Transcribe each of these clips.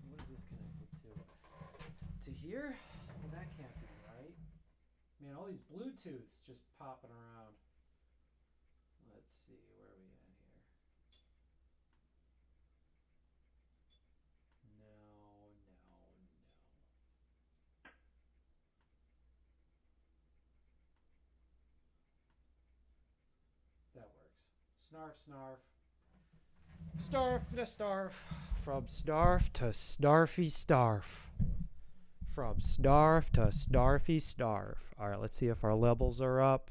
What is this connected to? To here? Well, that can't be right. Man, all these Bluetooths just popping around. Let's see, where are we at here? No, no, no. That works. Snarf, snarf. Starf to starf. From snarf to snarfy starf. From snarf to snarfy starf. All right, let's see if our levels are up.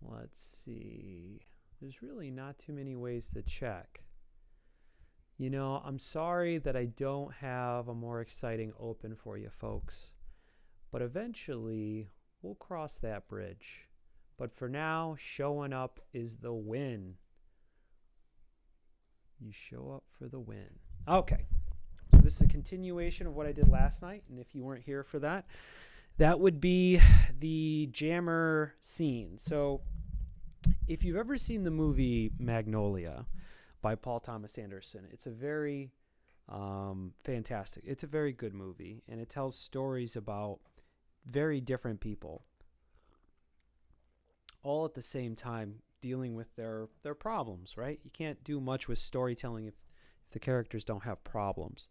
Let's see. There's really not too many ways to check. You know, I'm sorry that I don't have a more exciting open for you folks. But eventually, we'll cross that bridge. But for now, showing up is the win. You show up for the win. Okay. So this is a continuation of what I did last night. And if you weren't here for that, that would be the jammer scene. So if you've ever seen the movie Magnolia by Paul Thomas Anderson, it's a very fantastic. It's a very good movie. And it tells stories about very different people all at the same time dealing with their problems, right? You can't do much with storytelling if the characters don't have problems.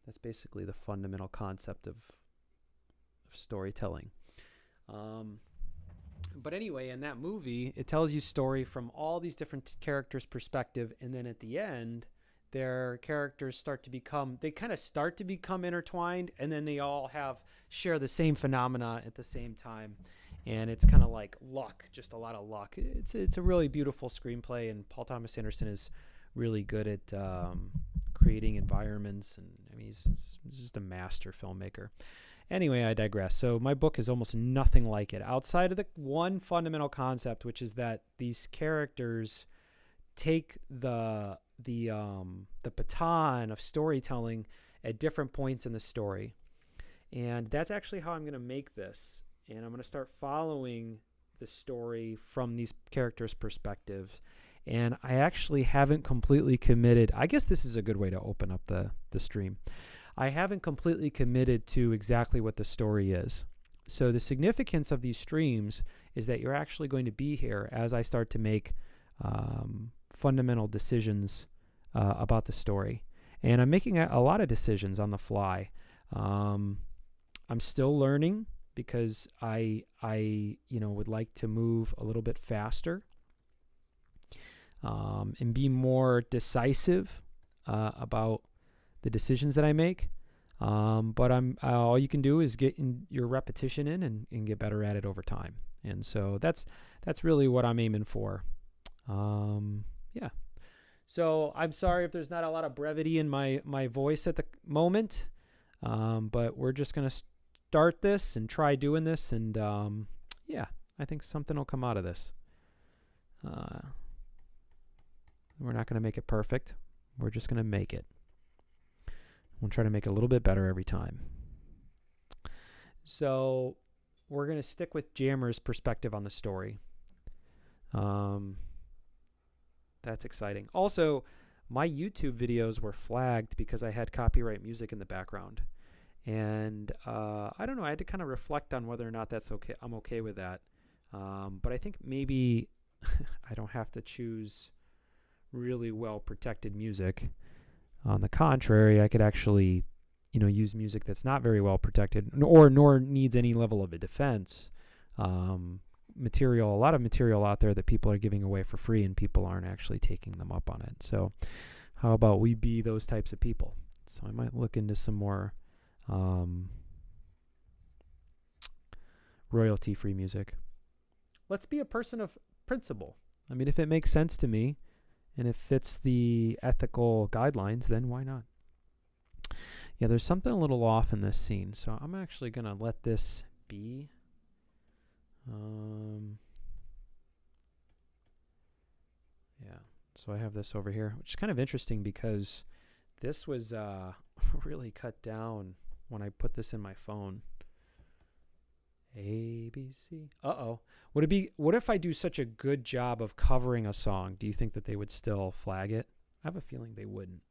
That's basically the fundamental concept of storytelling. But anyway, in that movie, it tells you story from all these different characters' perspective, and then at the end, their characters start to become intertwined, and then they all share the same phenomena at the same time. And it's kind of like luck, just a lot of luck. It's a really beautiful screenplay, and Paul Thomas Anderson is really good at creating environments. And I mean, he's just a master filmmaker. Anyway, I digress. So my book is almost nothing like it, outside of the one fundamental concept, which is that these characters take the baton of storytelling at different points in the story. And that's actually how I'm going to make this. And I'm going to start following the story from these characters' perspectives. And I actually haven't completely committed. I guess this is a good way to open up the stream. I haven't completely committed to exactly what the story is. So the significance of these streams is that you're actually going to be here as I start to make fundamental decisions about the story. And I'm making a lot of decisions on the fly. I'm still learning, because I would like to move a little bit faster and be more decisive about the decisions that I make. But all you can do is get your repetition in and get better at it over time. And so that's really what I'm aiming for. Yeah. So I'm sorry if there's not a lot of brevity in my voice at the moment, but we're just going to start this and try doing this, and I think something will come out of this. We're not going to make it perfect. We're just going to make it. We'll try to make it a little bit better every time. So we're going to stick with Jammer's perspective on the story. That's exciting. Also, my YouTube videos were flagged because I had copyright music in the background. And I don't know, I had to kind of reflect on whether or not that's okay. I'm okay with that. But I think maybe I don't have to choose really well protected music. On the contrary, I could actually, use music that's not very well protected nor needs any level of a defense. A lot of material out there that people are giving away for free, and people aren't actually taking them up on it. So how about we be those types of people? So I might look into some more royalty-free music. Let's be a person of principle. I mean, if it makes sense to me and it fits the ethical guidelines, then why not? Yeah, there's something a little off in this scene, so I'm actually going to let this be. Yeah, so I have this over here, which is kind of interesting because this was really cut down when I put this in my phone. A, B, C. Uh-oh. What if I do such a good job of covering a song? Do you think that they would still flag it? I have a feeling they wouldn't.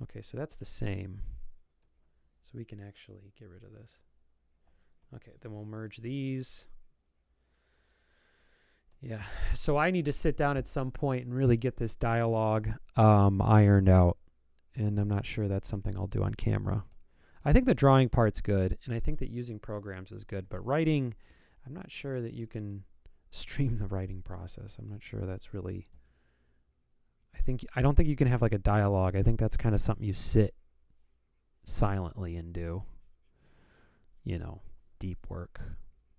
Okay, so that's the same. So we can actually get rid of this. Okay, then we'll merge these. Yeah, so I need to sit down at some point and really get this dialogue ironed out. And I'm not sure that's something I'll do on camera. I think the drawing part's good, and I think that using programs is good. But writing, I'm not sure that you can stream the writing process. I'm not sure that's really... I don't think you can have like a dialogue. I think that's kind of something you sit silently and do. You know, deep work.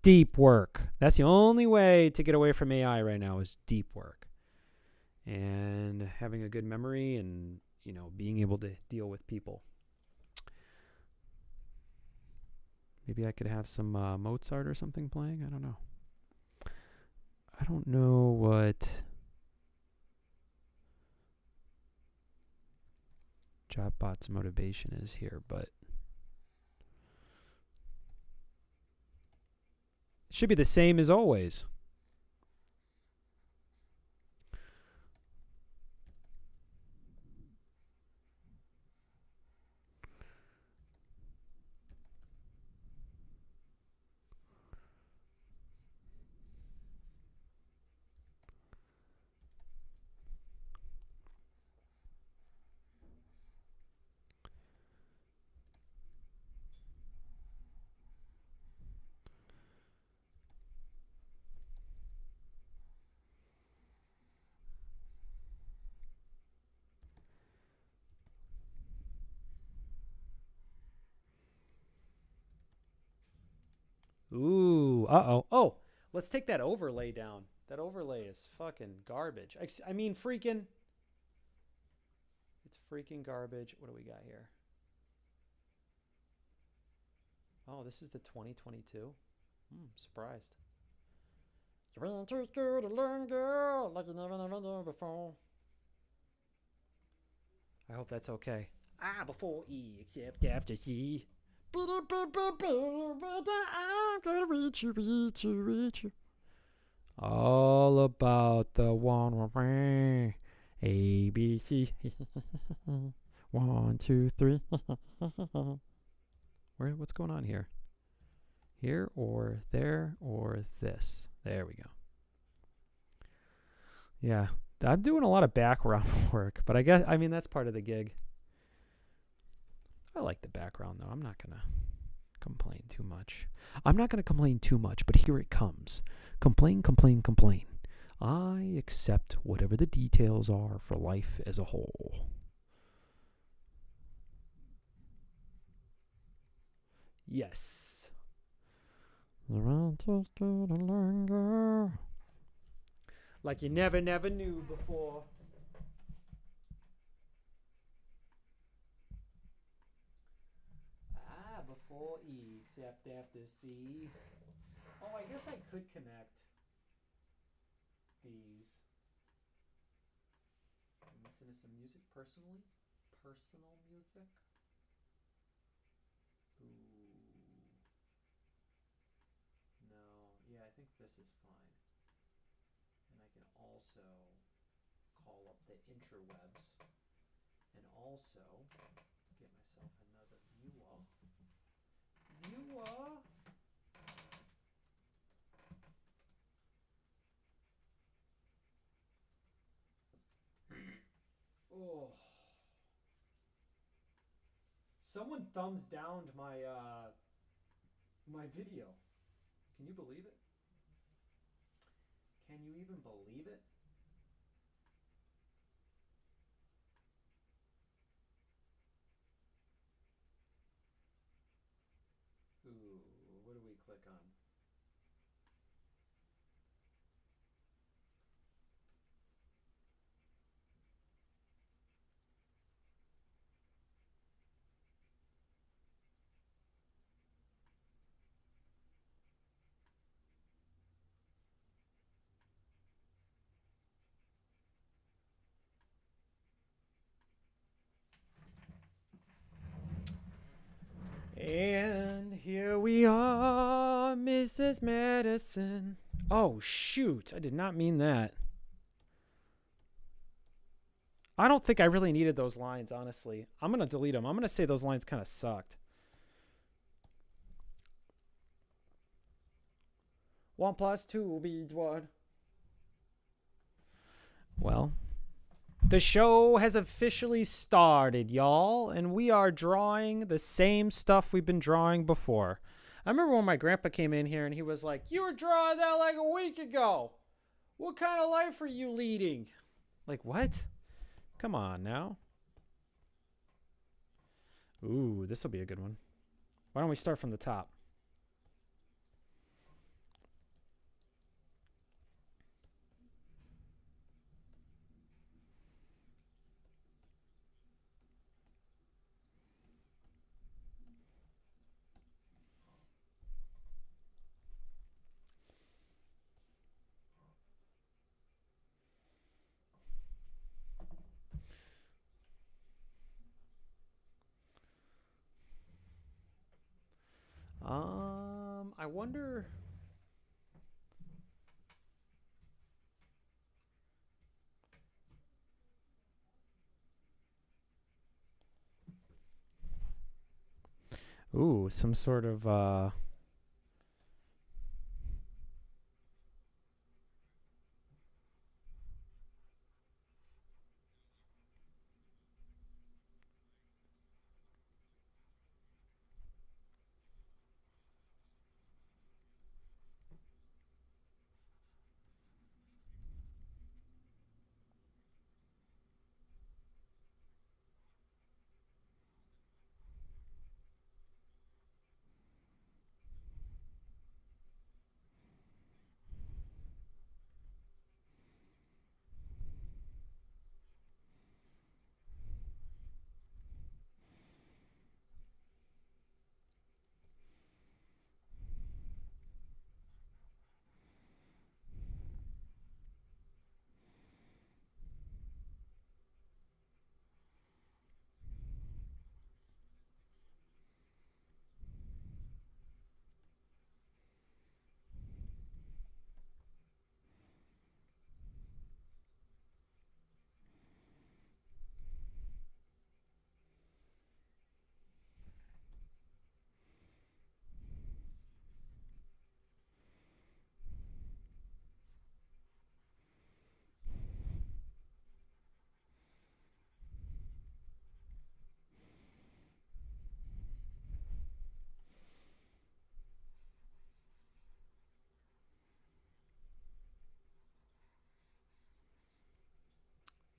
Deep work. That's the only way to get away from AI right now is deep work. And having a good memory and, you know, being able to deal with people. Maybe I could have some Mozart or something playing. I don't know. I don't know what JobBot's motivation is here, but it should be the same as always. Ooh, uh-oh. Oh, let's take that overlay down. That overlay is fucking garbage. I mean, freaking... It's freaking garbage. What do we got here? Oh, this is the 2022? Surprised. You've been too scared to learn, girl, like you never done before. I hope that's okay. Ah, before E, except after C. I'm gonna reach you, reach you, reach you. All about the one, A, B, C. 1, 2, 3. What's going on here? Here or there or this? There we go. Yeah, I'm doing a lot of background work, but I mean, that's part of the gig. I like the background, though. I'm not going to complain too much. But here it comes. Complain, complain, complain. I accept whatever the details are for life as a whole. Yes. Like you never knew before. Ah, before E, except after C. Oh, I guess I could connect these. I'm listening to some music personally. Personal music. Ooh. No, yeah, I think this is fine. And I can also call up the interwebs and also get myself another viewer. Oh. Someone thumbs downed my video. Can you believe it? Can you even believe it? Ooh, what do we click on? And here we are, Mrs. Madison. Oh, shoot. I did not mean that. I don't think I really needed those lines, honestly. I'm going to delete them. I'm going to say those lines kind of sucked. 1 plus 2 beats what? Well, the show has officially started, y'all, and we are drawing the same stuff we've been drawing before. I remember when my grandpa came in here and he was like, "You were drawing that like a week ago. What kind of life are you leading?" Like, what? Come on now. Ooh, this will be a good one. Why don't we start from the top? I wonder. Ooh, some sort of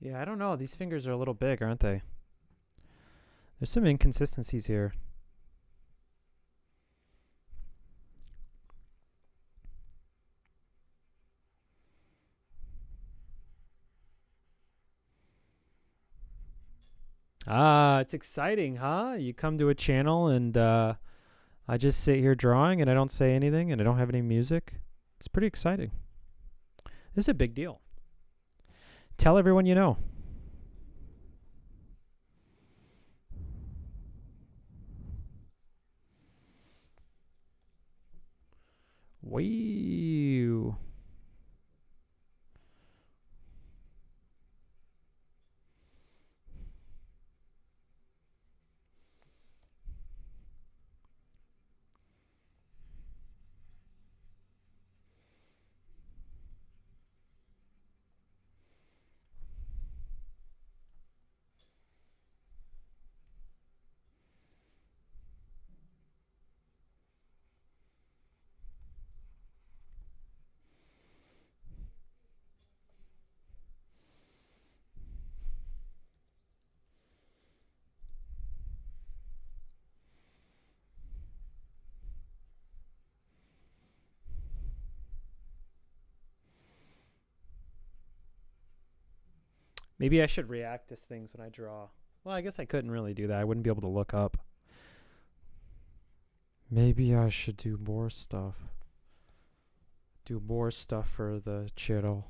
yeah, I don't know. These fingers are a little big, aren't they? There's some inconsistencies here. Ah, it's exciting, huh? You come to a channel and I just sit here drawing and I don't say anything and I don't have any music. It's pretty exciting. This is a big deal. Tell everyone you know. Wow. Maybe I should react to things when I draw. Well, I guess I couldn't really do that. I wouldn't be able to look up. Maybe I should do more stuff. Do more stuff for the channel.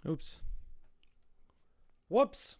Oops. Whoops.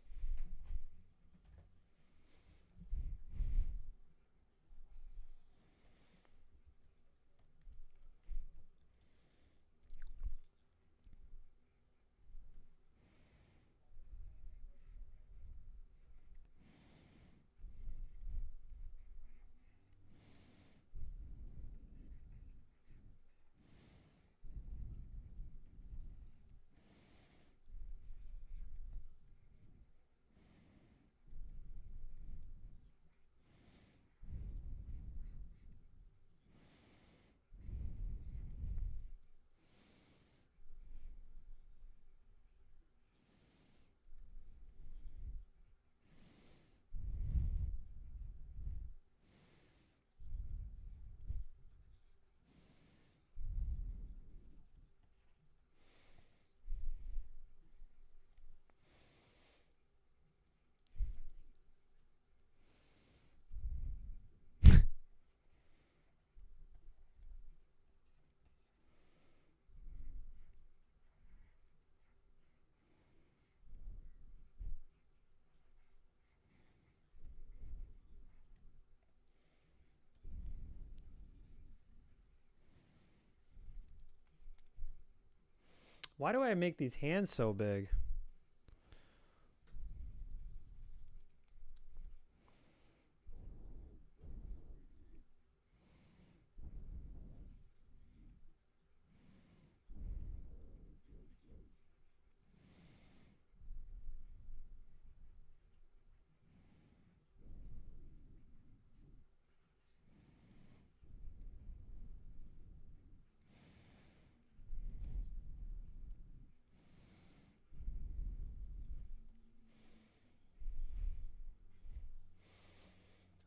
Why do I make these hands so big?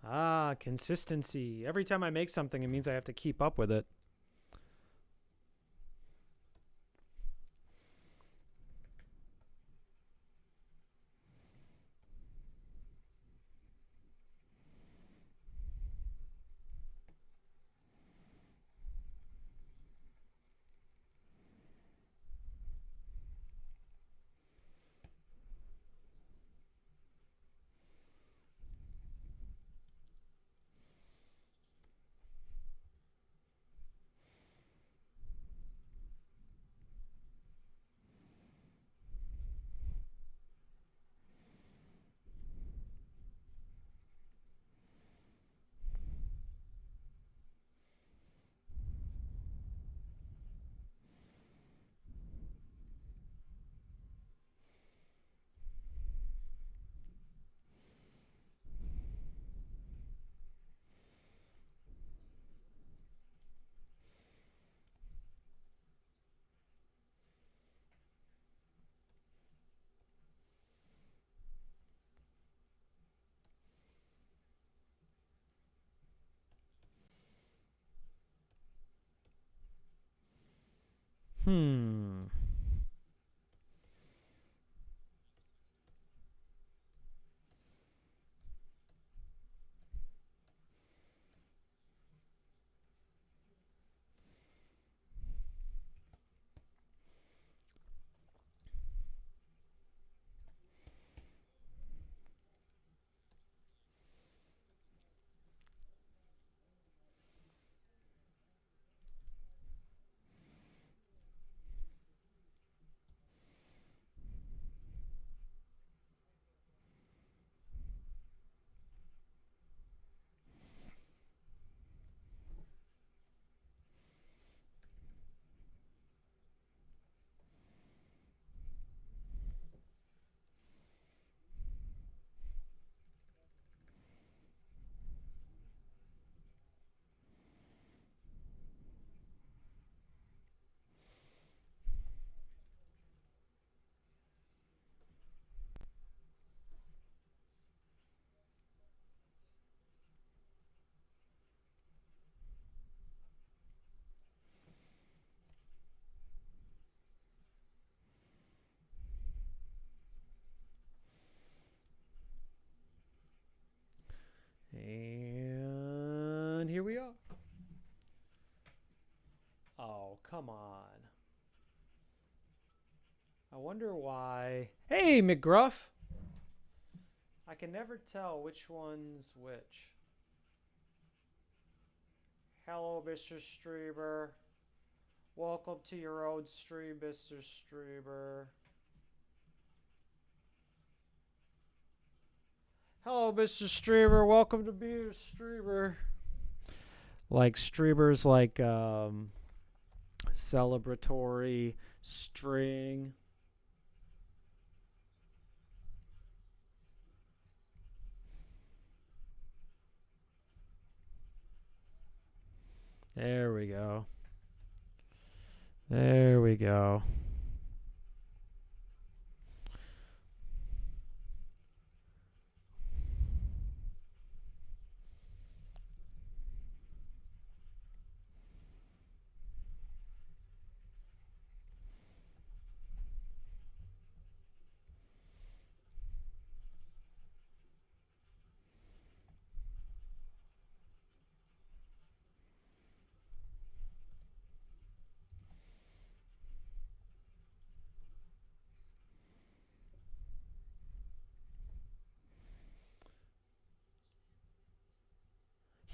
Ah, consistency. Every time I make something, it means I have to keep up with it. Hmm. And here we are. Oh, come on. I wonder why. Hey, McGruff! I can never tell which one's which. Hello, Mr. Streamer. Welcome to your own stream, Mr. Streamer. Hello, Mr. Streamer. Welcome to being a streamer. Like streamers like celebratory string. There we go. There we go.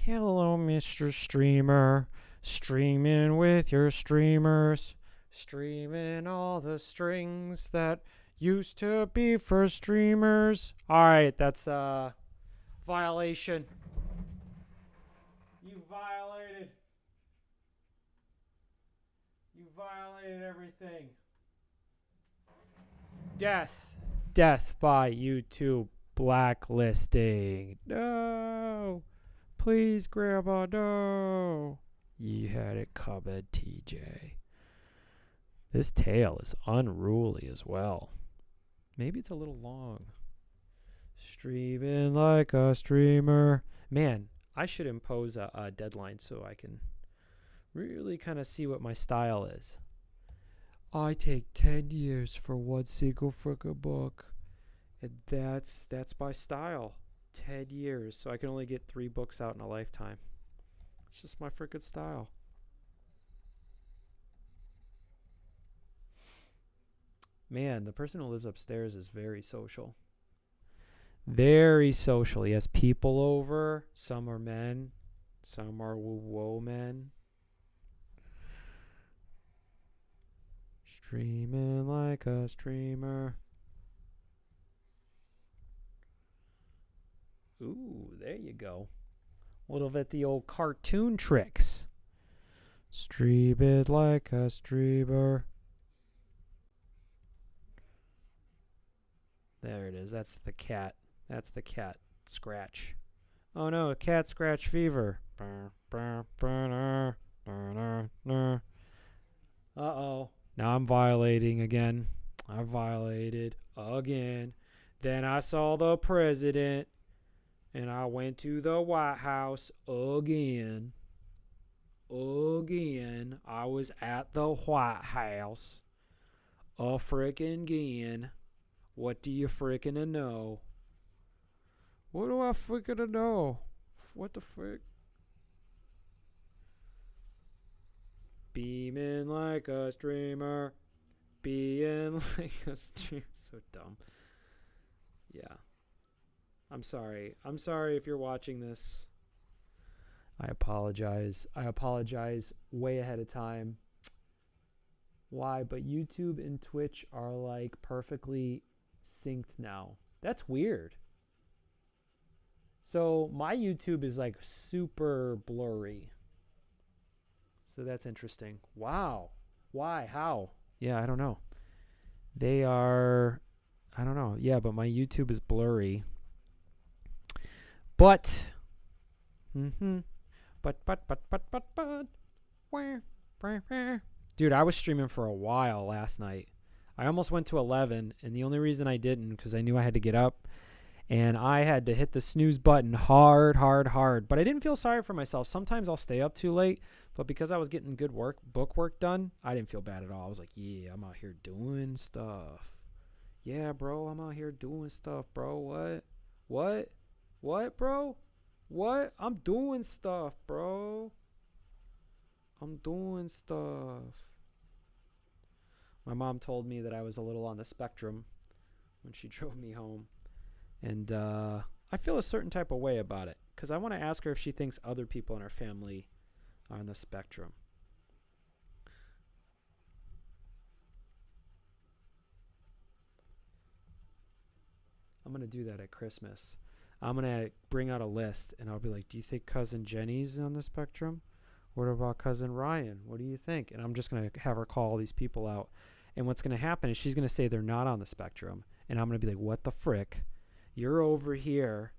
Hello, Mr. Streamer. Streaming with your streamers. Streaming all the strings that used to be for streamers. Alright, that's a violation. You violated. You violated everything. Death. Death by YouTube blacklisting. No. Please, Grandma, no. You had it coming, TJ. This tail is unruly as well. Maybe it's a little long. Streaming like a streamer. Man, I should impose a deadline so I can really kind of see what my style is. I take 10 years for one single frickin' book. And that's my style. 10 years, so I can only get 3 books out in a lifetime. It's just my frickin' style. Man, the person who lives upstairs is very social. Very social. He has people over. Some are men. Some are woo men. Streaming like a streamer. Ooh, there you go. A little bit the old cartoon tricks. Stream it like a streamer. There it is. That's the cat. That's the cat scratch. Oh no, cat scratch fever. Uh-oh. Now I'm violating again. I violated again. Then I saw the president. And I went to the White House again. Again. I was at the White House. A frickin' again. What do you frickin' know? What do I frickin' know? What the frick? Beaming like a streamer. Being like a streamer. So dumb. Yeah. I'm sorry. I'm sorry if you're watching this. I apologize. I apologize way ahead of time. Why? But YouTube and Twitch are like perfectly synced now. That's weird. So my YouTube is like super blurry. So that's interesting. Wow. Why? How? Yeah, I don't know. They are, I don't know. Yeah, but my YouTube is blurry. But, dude, I was streaming for a while last night. I almost went to 11, and the only reason I didn't, because I knew I had to get up, and I had to hit the snooze button hard. But I didn't feel sorry for myself. Sometimes I'll stay up too late, but because I was getting good book work done, I didn't feel bad at all. I was like, yeah, I'm out here doing stuff. Yeah, bro, I'm out here doing stuff, bro. What, bro? What? I'm doing stuff, bro. I'm doing stuff. My mom told me that I was a little on the spectrum when she drove me home. And I feel a certain type of way about it because I want to ask her if she thinks other people in our family are on the spectrum. I'm going to do that at Christmas. I'm going to bring out a list and I'll be like, do you think cousin Jenny's on the spectrum? What about cousin Ryan? What do you think? And I'm just going to have her call all these people out. And what's going to happen is she's going to say they're not on the spectrum. And I'm going to be like, what the frick? You're over here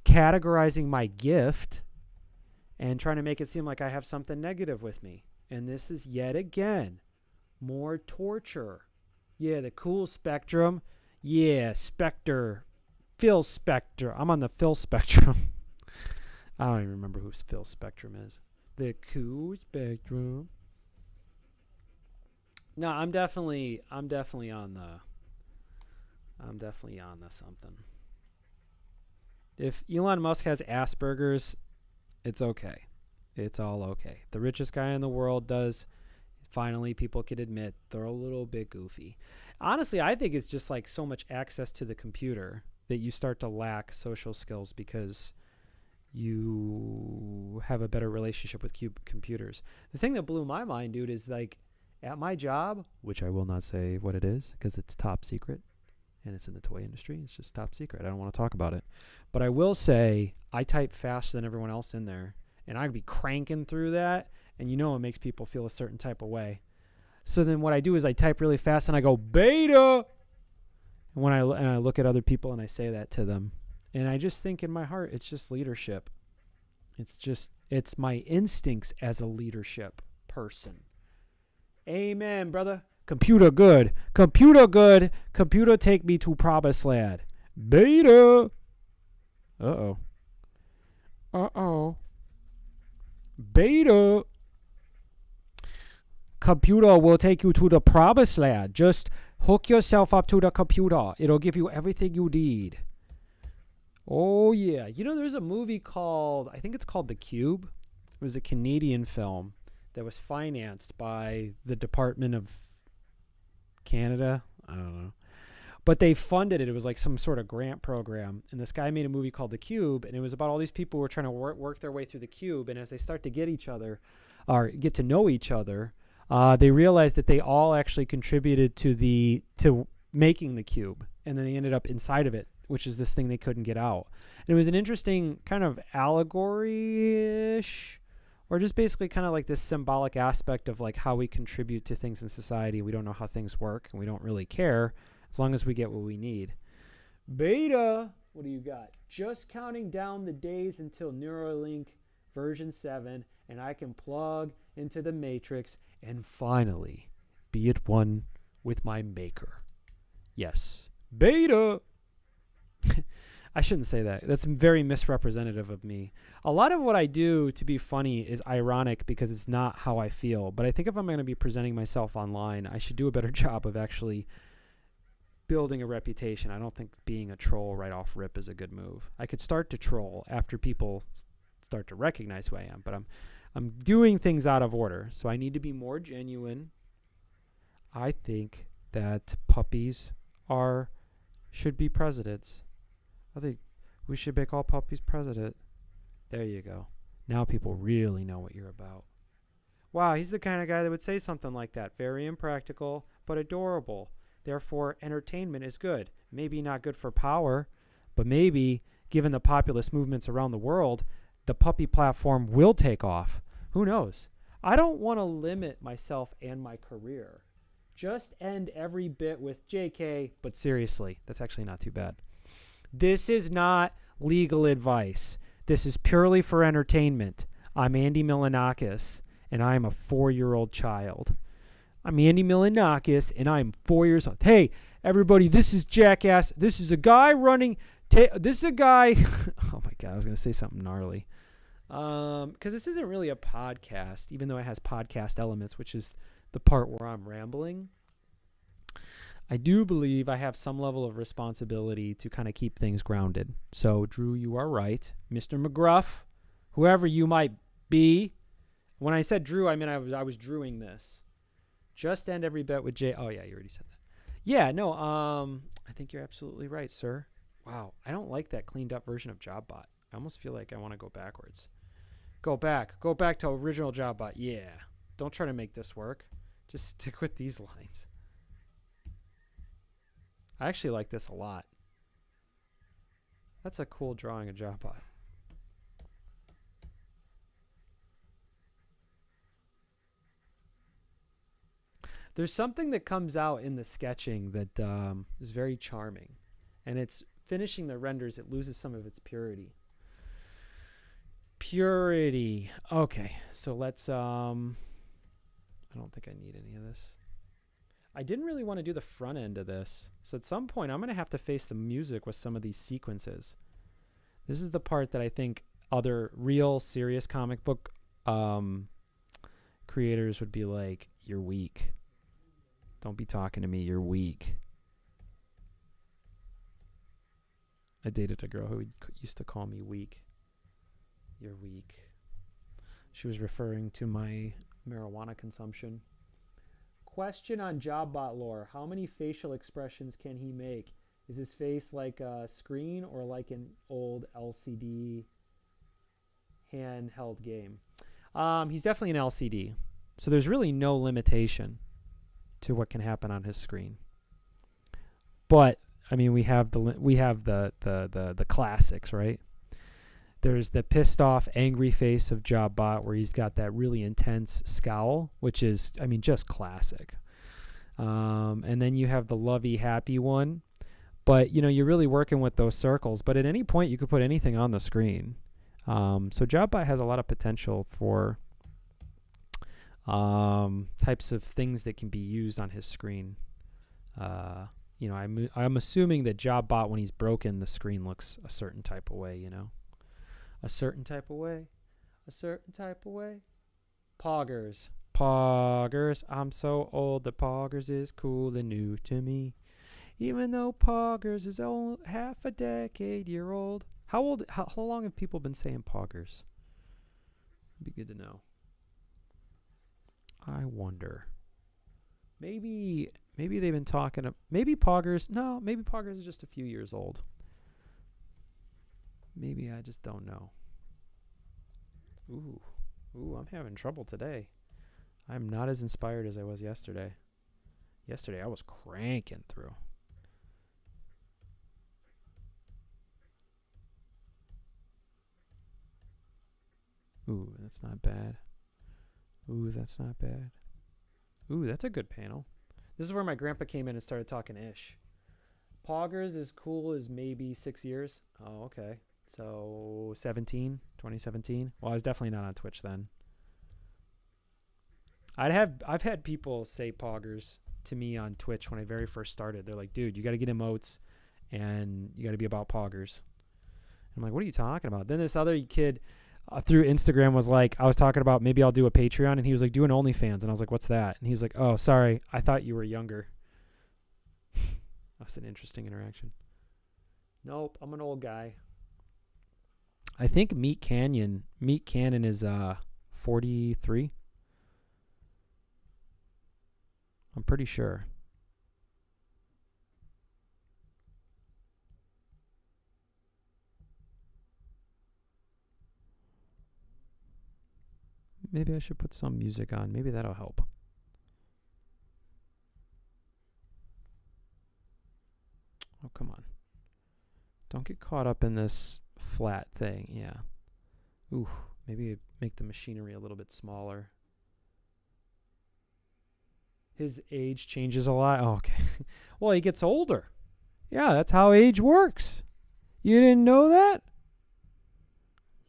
categorizing my gift and trying to make it seem like I have something negative with me. And this is yet again more torture. Yeah, the cool spectrum. Yeah, Spectre. Phil Spectre. I'm on the Phil spectrum. I don't even remember who Phil Spectrum is. The cool spectrum. No, I'm definitely on the something. If Elon Musk has Asperger's, it's okay. It's all okay. The richest guy in the world does. Finally, people could admit they're a little bit goofy. Honestly, I think it's just like so much access to the computer that you start to lack social skills because you have a better relationship with computers. The thing that blew my mind, dude, is like at my job, which I will not say what it is because it's top secret and it's in the toy industry. It's just top secret. I don't want to talk about it. But I will say I type faster than everyone else in there and I'd be cranking through that. And it makes people feel a certain type of way. So then what I do is I type really fast and I go beta. And when I look at other people and I say that to them, and I just think in my heart, it's just leadership. It's my instincts as a leadership person. Amen, brother. Computer good. Computer good. Computer take me to promised land. Beta. Uh-oh. Uh-oh. Beta. Computer will take you to the promised land. Just hook yourself up to the computer. It'll give you everything you need. Oh, yeah. There's a movie called, I think it's called The Cube. It was a Canadian film that was financed by the Department of Canada. I don't know. But they funded it. It was like some sort of grant program. And this guy made a movie called The Cube. And it was about all these people who were trying to work their way through the cube. And as they start to get each other or get to know each other, they realized that they all actually contributed to making the cube. And then they ended up inside of it, which is this thing they couldn't get out. And it was an interesting kind of allegory-ish, or just basically kind of like this symbolic aspect of like how we contribute to things in society. We don't know how things work, and we don't really care as long as we get what we need. Beta, what do you got? Just counting down the days until Neuralink version 7, and I can plug into the Matrix and finally be at one with my maker. Yes. Beta. I shouldn't say that. That's very misrepresentative of me. A lot of what I do to be funny is ironic because it's not how I feel. But I think if I'm going to be presenting myself online, I should do a better job of actually building a reputation. I don't think being a troll right off rip is a good move. I could start to troll after people start to recognize who I am, but I'm doing things out of order. So I need to be more genuine. I think that puppies should be presidents. I think we should make all puppies president. There you go. Now people really know what you're about. Wow, he's the kind of guy that would say something like that. Very impractical, but adorable. Therefore, entertainment is good. Maybe not good for power, but maybe, given the populist movements around the world, the puppy platform will take off. Who knows? I don't want to limit myself and my career. Just end every bit with JK, but seriously, that's actually not too bad. This is not legal advice. This is purely for entertainment. I'm Andy Milanakis, and I'm a 4-year-old child. I'm Andy Milanakis, and I'm 4 years old. Hey, everybody, this is Jackass. This is a guy running. This is a guy. Oh, my God. I was going to say something gnarly. Because this isn't really a podcast, even though it has podcast elements, which is the part where I'm rambling. I do believe I have some level of responsibility to kind of keep things grounded. So, Drew, you are right. Mr. McGruff, whoever you might be. When I said Drew, I mean I was drewing this. Just end every bet with J. Oh yeah, you already said that. Yeah, no. I think you're absolutely right, sir. Wow, I don't like that cleaned up version of JobBot. I almost feel like I want to go backwards. Go back to original JobBot. Yeah, don't try to make this work. Just stick with these lines. I actually like this a lot. That's a cool drawing of JobBot. There's something that comes out in the sketching that is very charming. And it's finishing the renders, it loses some of its purity. Purity. Okay, so let's... I don't think I need any of this. I didn't really want to do the front end of this. So at some point, I'm going to have to face the music with some of these sequences. This is the part that I think other real, serious comic book creators would be like, you're weak. Don't be talking to me. You're weak. I dated a girl who used to call me weak. You're weak. She was referring to my marijuana consumption. Question on JobBot lore. How many facial expressions can he make? Is his face like a screen or like an old LCD handheld game? He's definitely an LCD. So there's really no limitation to what can happen on his screen. But I mean, we have the classics, right? There's the pissed off, angry face of JobBot where he's got that really intense scowl, which is, I mean, just classic. And then you have the lovey, happy one. But, you know, you're really working with those circles. But at any point, you could put anything on the screen. So JobBot has a lot of potential for types of things that can be used on his screen. You know, I'm assuming that JobBot, when he's broken, the screen looks a certain type of way, you know. A certain type of way. A certain type of way. Poggers. Poggers. I'm so old that Poggers is cool and new to me. Even though Poggers is old, half a decade old. How long have people been saying Poggers? It'd be good to know. I wonder. Maybe they've been talking. Maybe Poggers. No, maybe Poggers is just a few years old. Maybe I just don't know. Ooh, I'm having trouble today. I'm not as inspired as I was yesterday. Yesterday I was cranking through. Ooh, that's not bad. Ooh, that's not bad. Ooh, that's a good panel. This is where my grandpa came in and started talking ish. Poggers is cool as maybe 6 years. Oh, okay. So 2017. Well, I was definitely not on Twitch then. I've had people say Poggers to me on Twitch when I very first started. They're like, dude, you got to get emotes and you got to be about Poggers. I'm like, what are you talking about? Then this other kid through Instagram was like, I was talking about maybe I'll do a Patreon, and he was like, do an OnlyFans. And I was like, what's that? And he's like, oh, sorry, I thought you were younger. That was an interesting interaction. Nope, I'm an old guy. I think Meat Canyon is 43. I'm pretty sure. Maybe I should put some music on. Maybe that'll help. Oh, come on. Don't get caught up in this flat thing. Yeah. Ooh, maybe make the machinery a little bit smaller. His age changes a lot. Oh, okay. Well, he gets older. Yeah, that's how age works. You didn't know that?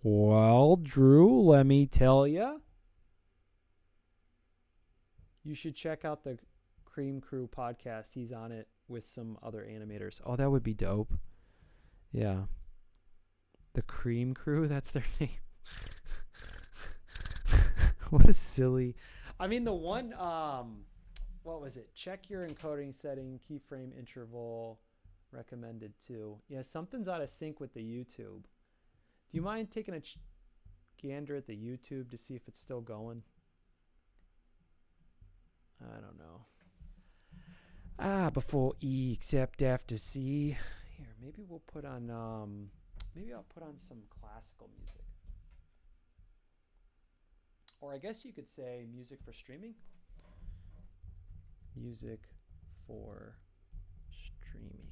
Well, Drew, let me tell you. You should check out the Cream Crew podcast. He's on it with some other animators. Oh, that would be dope. Yeah. The Cream Crew, that's their name. What a silly. I mean, the one, what was it? Check your encoding setting, keyframe interval, recommended too. Yeah, something's out of sync with the YouTube. Do you mind taking a gander at the YouTube to see if it's still going? I don't Before E except after C. Here, maybe we'll put on maybe I'll put on some classical music. Or I guess you could say music for streaming. Music for streaming.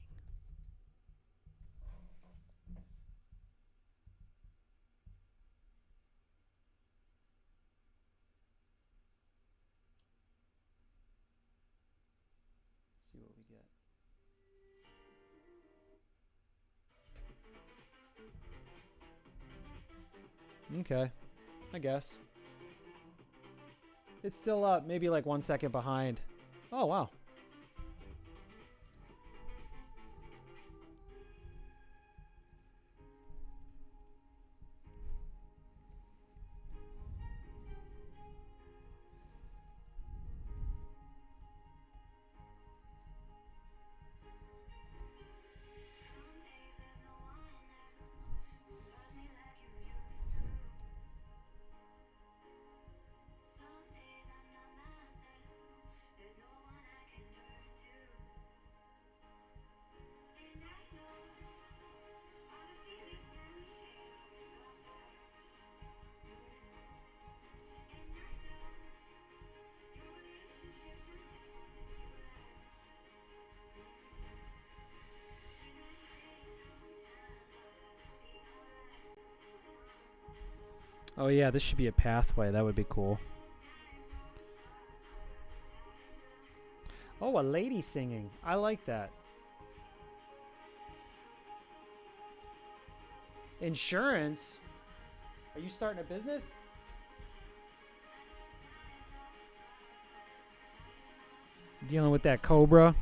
See what we get. Okay, I guess. It's still up, maybe like 1 second behind. Oh, wow. Oh yeah, this should be a pathway. That would be cool. Oh, a lady singing. I like that. Insurance? Are you starting a business? Dealing with that cobra?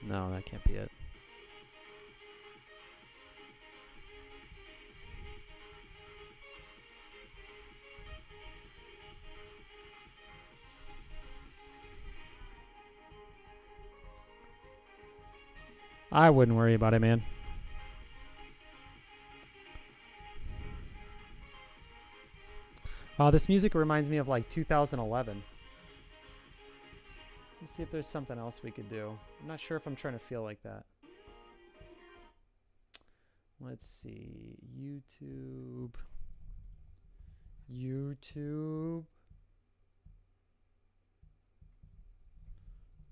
No, that can't be it. I wouldn't worry about it, man. Oh, this music reminds me of like 2011. Let's see if there's something else we could do. I'm not sure if I'm trying to feel like that. Let's see. YouTube.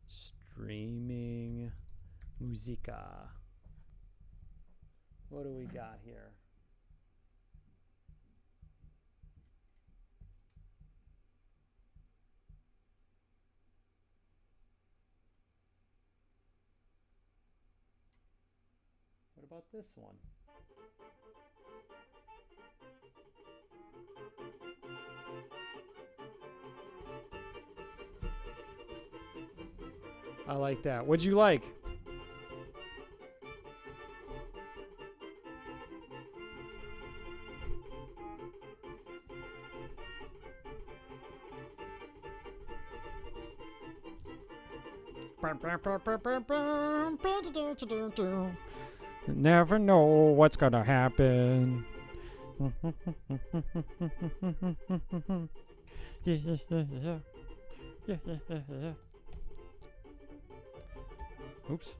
Streaming musica. What do we got here? What about this one? I like that. What'd you like? Never know what's gonna happen. Yeah. Oops.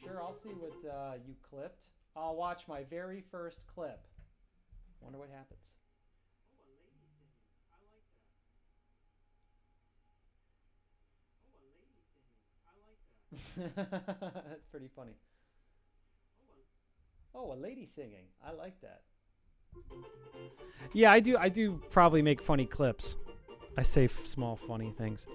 Sure, I'll see what you clipped. I'll watch my very first clip. Wonder what happens. That's pretty funny. Oh, a lady singing. I like that. Yeah, I do probably make funny clips. I say small funny things.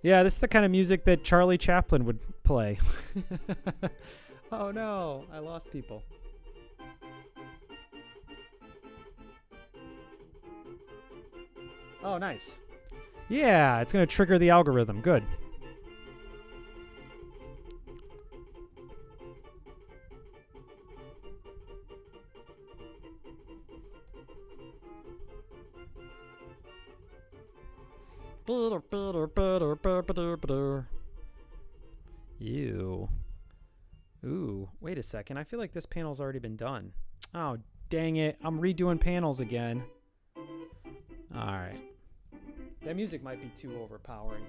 Yeah, this is the kind of music that Charlie Chaplin would play. Oh no, I lost people. Oh, nice. Yeah, it's going to trigger the algorithm. Good. Ew. Ooh, wait a second. I feel like this panel's already been done. Oh, dang it. I'm redoing panels again. All right. That music might be too overpowering.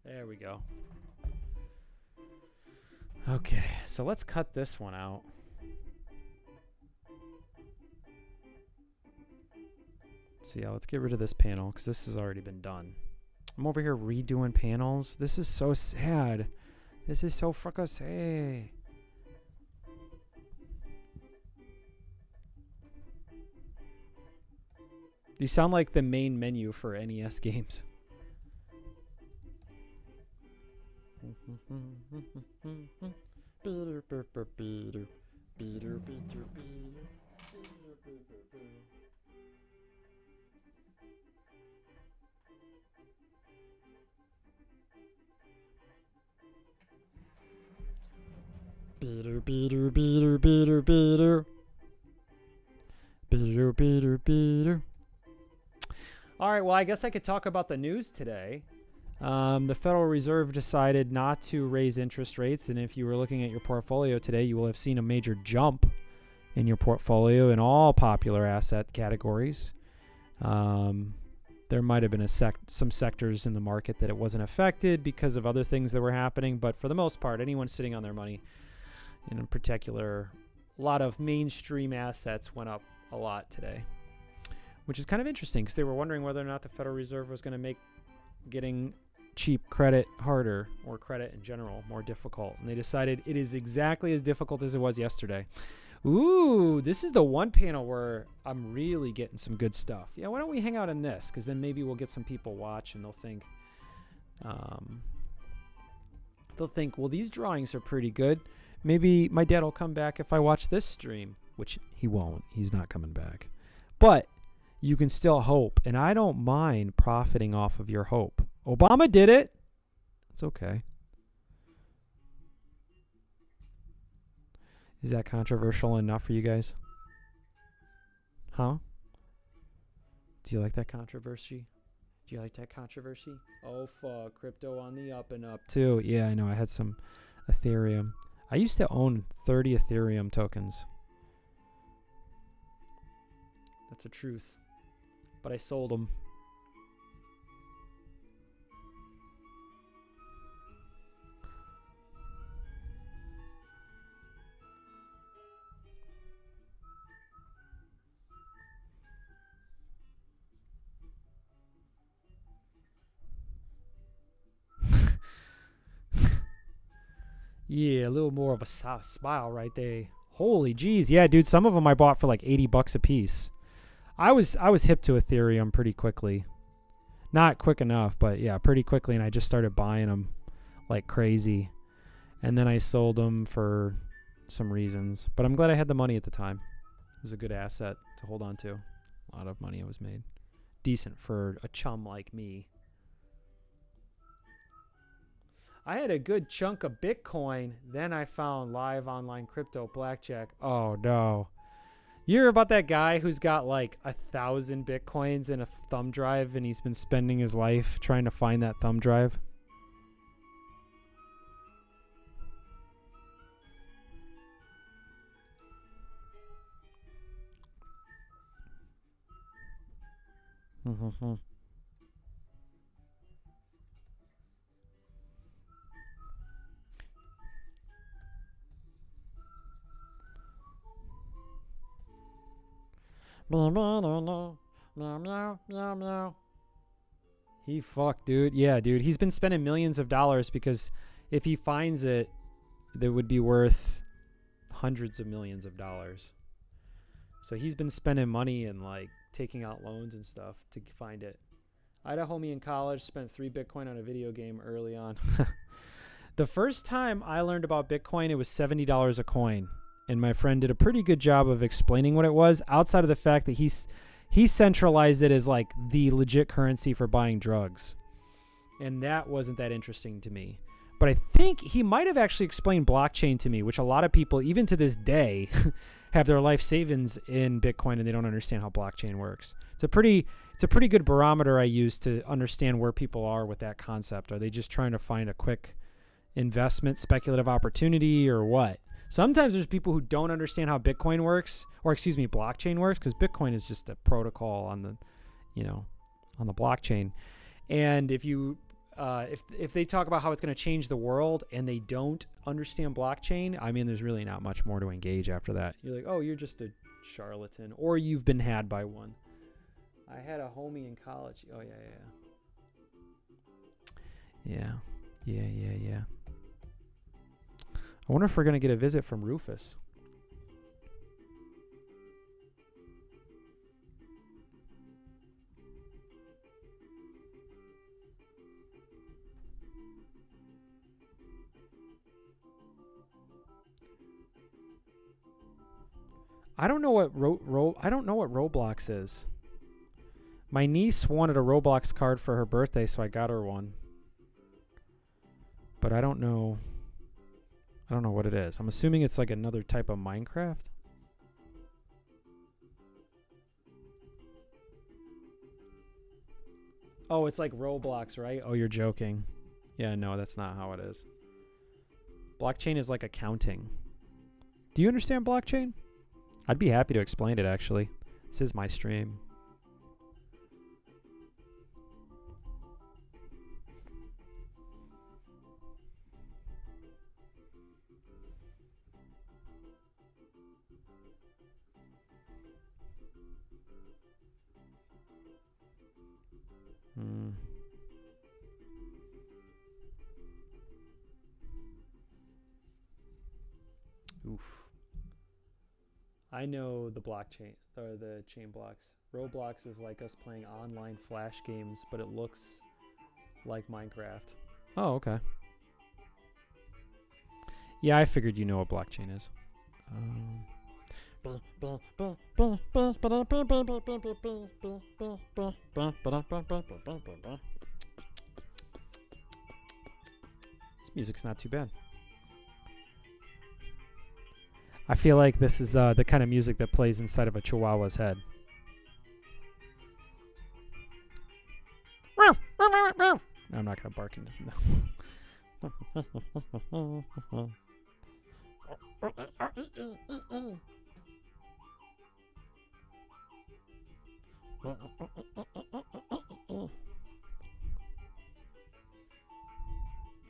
There we go. Okay, so let's cut this one out. So yeah, let's get rid of this panel because this has already been done. I'm over here redoing panels. This is so sad. This is so fricka sad. These sound like the main menu for NES games. All right, well, I guess I could talk about the news today. The Federal Reserve decided not to raise interest rates, and if you were looking at your portfolio today, you will have seen a major jump in your portfolio in all popular asset categories. There might have been some sectors in the market that it wasn't affected because of other things that were happening, but for the most part, anyone sitting on their money, in particular, a lot of mainstream assets went up a lot today, which is kind of interesting because they were wondering whether or not the Federal Reserve was going to make getting cheap credit harder, or credit in general more difficult. And they decided it is exactly as difficult as it was yesterday. Ooh, this is the one panel where I'm really getting some good stuff. Yeah, why don't we hang out in this? Because then maybe we'll get some people watch and they'll think, well, these drawings are pretty good. Maybe my dad will come back if I watch this stream, which he won't. He's not coming back. But you can still hope, and I don't mind profiting off of your hope. Obama did it. It's okay. Is that controversial enough for you guys? Huh? Do you like that controversy? Do you like that controversy? Oh, fuck. Crypto on the up and up, too. Yeah, I know. I had some Ethereum. I used to own 30 Ethereum tokens. That's a truth. But I sold them. Yeah, a little more of a smile right there. Holy jeez. Yeah, dude, some of them I bought for like $80 a piece. I was hip to Ethereum pretty quickly. Not quick enough, but yeah, pretty quickly, and I just started buying them like crazy. And then I sold them for some reasons. But I'm glad I had the money at the time. It was a good asset to hold on to. A lot of money was made. Decent for a chum like me. I had a good chunk of Bitcoin. Then I found live online crypto blackjack. Oh, no. You hear about that guy who's got like 1,000 Bitcoins in a thumb drive and he's been spending his life trying to find that thumb drive? He fucked, dude. Yeah, dude. He's been spending millions of dollars because if he finds it, it would be worth hundreds of millions of dollars. So he's been spending money and like taking out loans and stuff to find it. I had a homie in college, spent 3 Bitcoin on a video game early on. The first time I learned about Bitcoin, it was $70 a coin. And my friend did a pretty good job of explaining what it was, outside of the fact that he centralized it as like the legit currency for buying drugs. And that wasn't that interesting to me. But I think he might have actually explained blockchain to me, which a lot of people, even to this day, have their life savings in Bitcoin and they don't understand how blockchain works. It's a pretty good barometer I use to understand where people are with that concept. Are they just trying to find a quick investment, speculative opportunity, or what? Sometimes there's people who don't understand how Bitcoin works, or excuse me, blockchain works, because Bitcoin is just a protocol on the, on the blockchain. And if you, if they talk about how it's going to change the world and they don't understand blockchain, I mean, there's really not much more to engage after that. You're like, oh, you're just a charlatan, or you've been had by one. I had a homie in college. Oh yeah. I wonder if we're going to get a visit from Rufus. I don't know what Roblox is. My niece wanted a Roblox card for her birthday, so I got her one. But I don't know what it is. I'm assuming it's like another type of Minecraft. Oh, it's like Roblox, right? Oh, you're joking. Yeah, no, that's not how it is. Blockchain is like accounting. Do you understand blockchain? I'd be happy to explain it, actually. This is my stream. Oof. I know the blockchain, or the chain blocks. Roblox is like us playing online Flash games, but it looks like Minecraft. Oh, okay. Yeah, I figured you know what blockchain is. This music's not too bad. I feel like this is the kind of music that plays inside of a chihuahua's head. No, I'm not going to bark into no.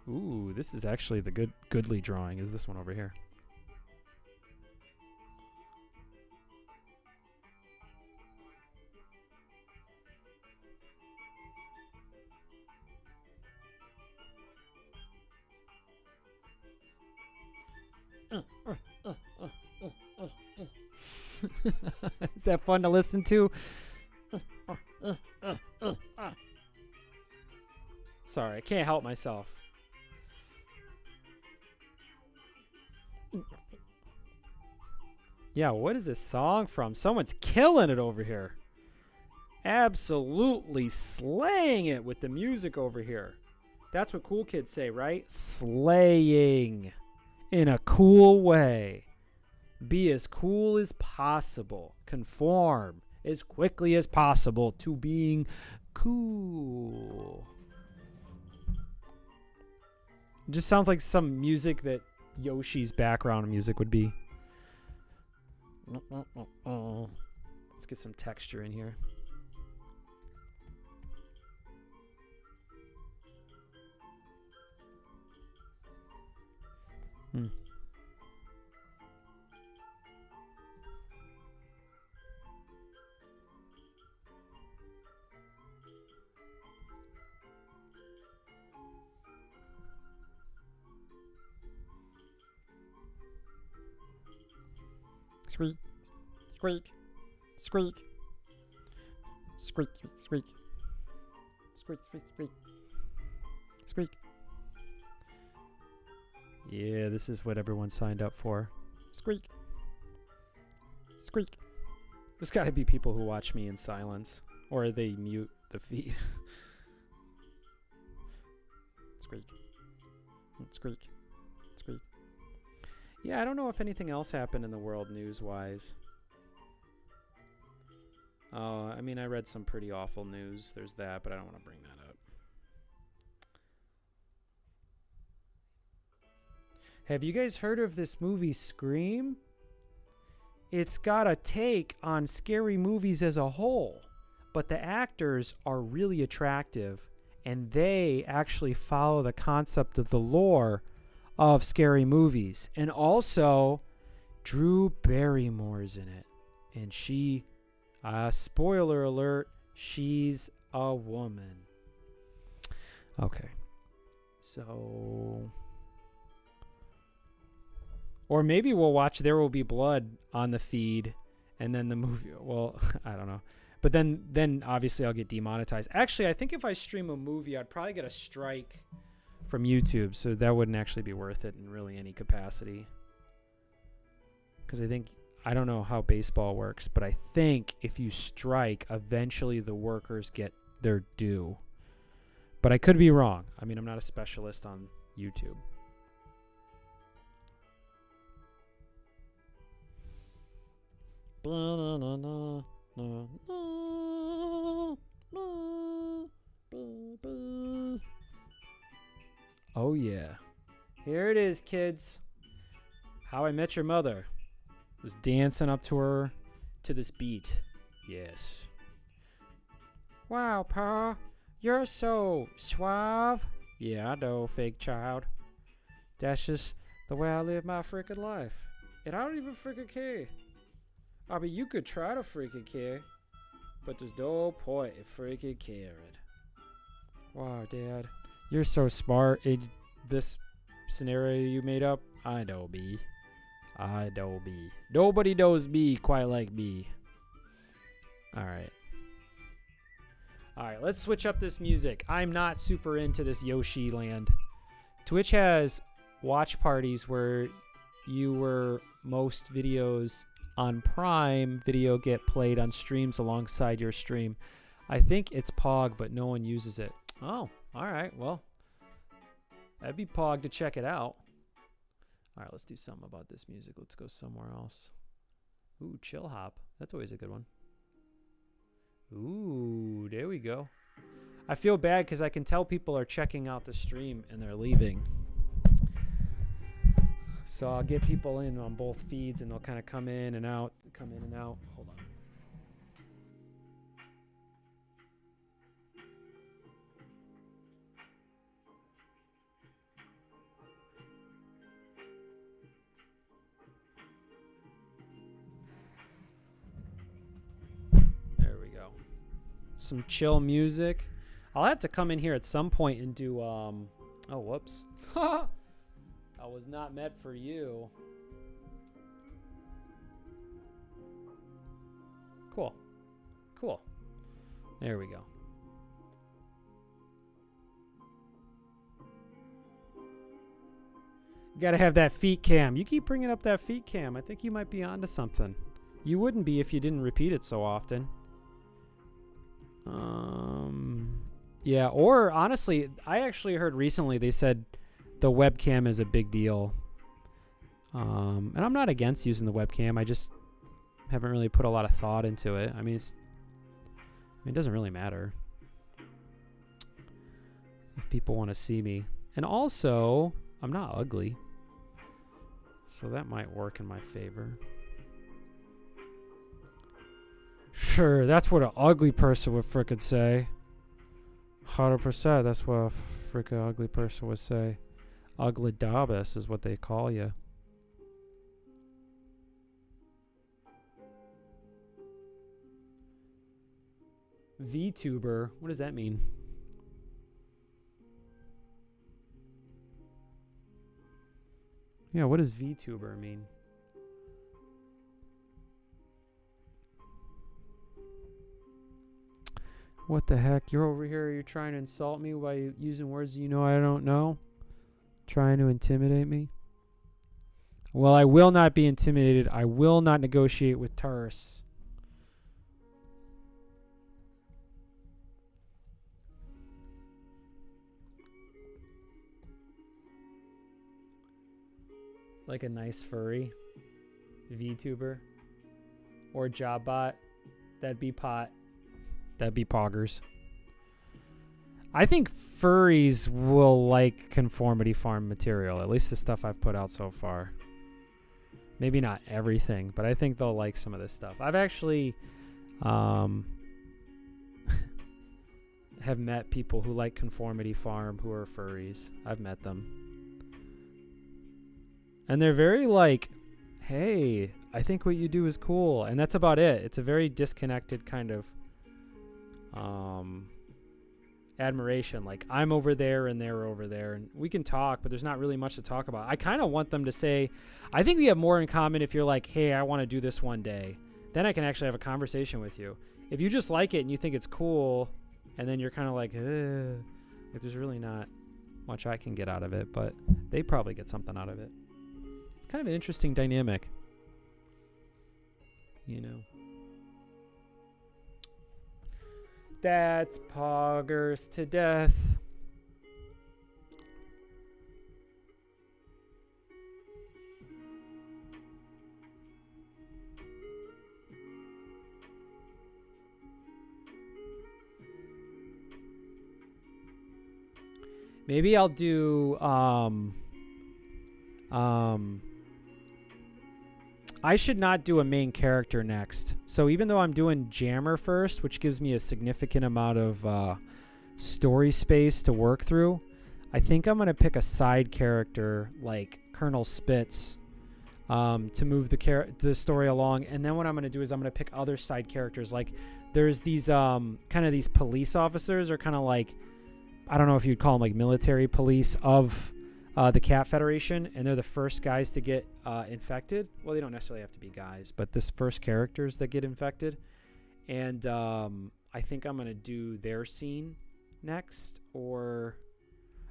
Ooh, this is actually the goodly drawing, is this one over here. Is that fun to listen to? Sorry, I can't help myself. Yeah, what is this song from? Someone's killing it over here. Absolutely slaying it with the music over here. That's what cool kids say, right? Slaying in a cool way. Be as cool as possible. Conform as quickly as possible to being cool. It just sounds like some music that Yoshi's background music would be. Let's get some texture in here. Squeak, squeak. Squeak. Squeak, squeak, squeak. Squeak, squeak, squeak. Squeak. Yeah, this is what everyone signed up for. Squeak. Squeak. There's got to be people who watch me in silence. Or they mute the feed. Squeak. Squeak. Squeak. Yeah, I don't know if anything else happened in the world news-wise. I mean, I read some pretty awful news. There's that, but I don't want to bring that up. Have you guys heard of this movie, Scream? It's got a take on scary movies as a whole, but the actors are really attractive, and they actually follow the concept of the lore of scary movies. And also, Drew Barrymore's in it, and she... spoiler alert, she's a woman. Okay. So... Or maybe we'll watch There Will Be Blood on the feed, and then the movie... Well, I don't know. But then obviously I'll get demonetized. Actually, I think if I stream a movie, I'd probably get a strike from YouTube, so that wouldn't actually be worth it in really any capacity. Because I don't know how baseball works, but I think if you strike, eventually the workers get their due. But I could be wrong. I mean, I'm not a specialist on YouTube. Oh yeah. Here it is, kids. How I Met Your Mother. Was dancing up to her to this beat. Yes. Wow, Pa, you're so suave. Yeah, I know, fake child. That's just the way I live my freaking life. And I don't even freaking care. I mean, you could try to freaking care, but there's no point in freaking caring. Wow, Dad, you're so smart in this scenario you made up. I know me. I know me. Nobody knows me quite like me. Alright. Alright, let's switch up this music. I'm not super into this Yoshi land. Twitch has watch parties where most videos on Prime Video get played on streams alongside your stream. I think it's Pog, but no one uses it. Oh, alright, well. That'd be Pog to check it out. Alright, let's do something about this music. Let's go somewhere else. Ooh, Chill Hop. That's always a good one. Ooh, there we go. I feel bad because I can tell people are checking out the stream and they're leaving. So I'll get people in on both feeds and they'll kind of come in and out. Hold on. Some chill music. I'll have to come in here at some point and do oh, whoops. I was not meant for you. Cool. Cool. There we go. You gotta have that feet cam. You keep bringing up that feet cam. I think you might be onto something. You wouldn't be if you didn't repeat it so often. Yeah, or honestly, I actually heard recently they said the webcam is a big deal. And I'm not against using the webcam. I just haven't really put a lot of thought into it. I mean, it doesn't really matter if people want to see me. And also, I'm not ugly. So that might work in my favor. Sure, that's what an ugly person would frickin' say. 100%, that's what a frickin' ugly person would say. Ugly Dabas is what they call you. VTuber, what does that mean? Yeah, what does VTuber mean? What the heck? You're over here, you're trying to insult me by using words you know I don't know? Trying to intimidate me? Well, I will not be intimidated. I will not negotiate with terrorists. Like a nice furry VTuber or Jobbot. That'd be pot. That'd be poggers. I think furries will like Conformity Farm material, at least the stuff I've put out so far. Maybe not everything, but I think they'll like some of this stuff. I've actually have met people who like Conformity Farm who are furries. I've met them. And they're very like, hey, I think what you do is cool. And that's about it. It's a very disconnected kind of admiration. Like, I'm over there and they're over there. And we can talk, but there's not really much to talk about. I kind of want them to say, I think we have more in common if you're like, hey, I want to do this one day. Then I can actually have a conversation with you. If you just like it and you think it's cool, and then you're kind of like there's really not much I can get out of it, but they probably get something out of it. It's kind of an interesting dynamic, you know. That's poggers to death. Maybe I'll do I should not do a main character next. So even though I'm doing Jammer first, which gives me a significant amount of story space to work through, I think I'm going to pick a side character like Colonel Spitz to move the story along. And then what I'm going to do is I'm going to pick other side characters. Like there's these kind of these police officers, or kind of like, I don't know if you'd call them like military police of the Cat Federation, and they're the first guys to get infected. Well, they don't necessarily have to be guys, but this first characters that get infected. And I think I'm going to do their scene next, or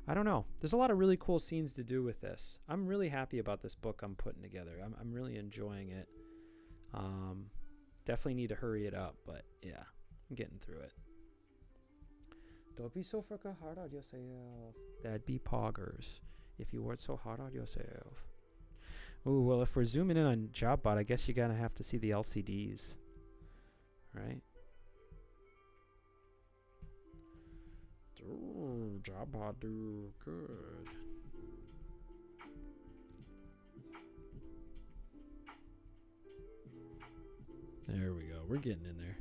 I don't know. There's a lot of really cool scenes to do with this. I'm really happy about this book I'm putting together. I'm really enjoying it. Definitely need to hurry it up, but yeah, I'm getting through it. Don't be so fucking hard on yourself. That'd be poggers if you weren't so hard on yourself. Ooh, well, if we're zooming in on Jobbot, I guess you're going to have to see the LCDs. Right? Ooh, Jobbot do good. There we go. We're getting in there.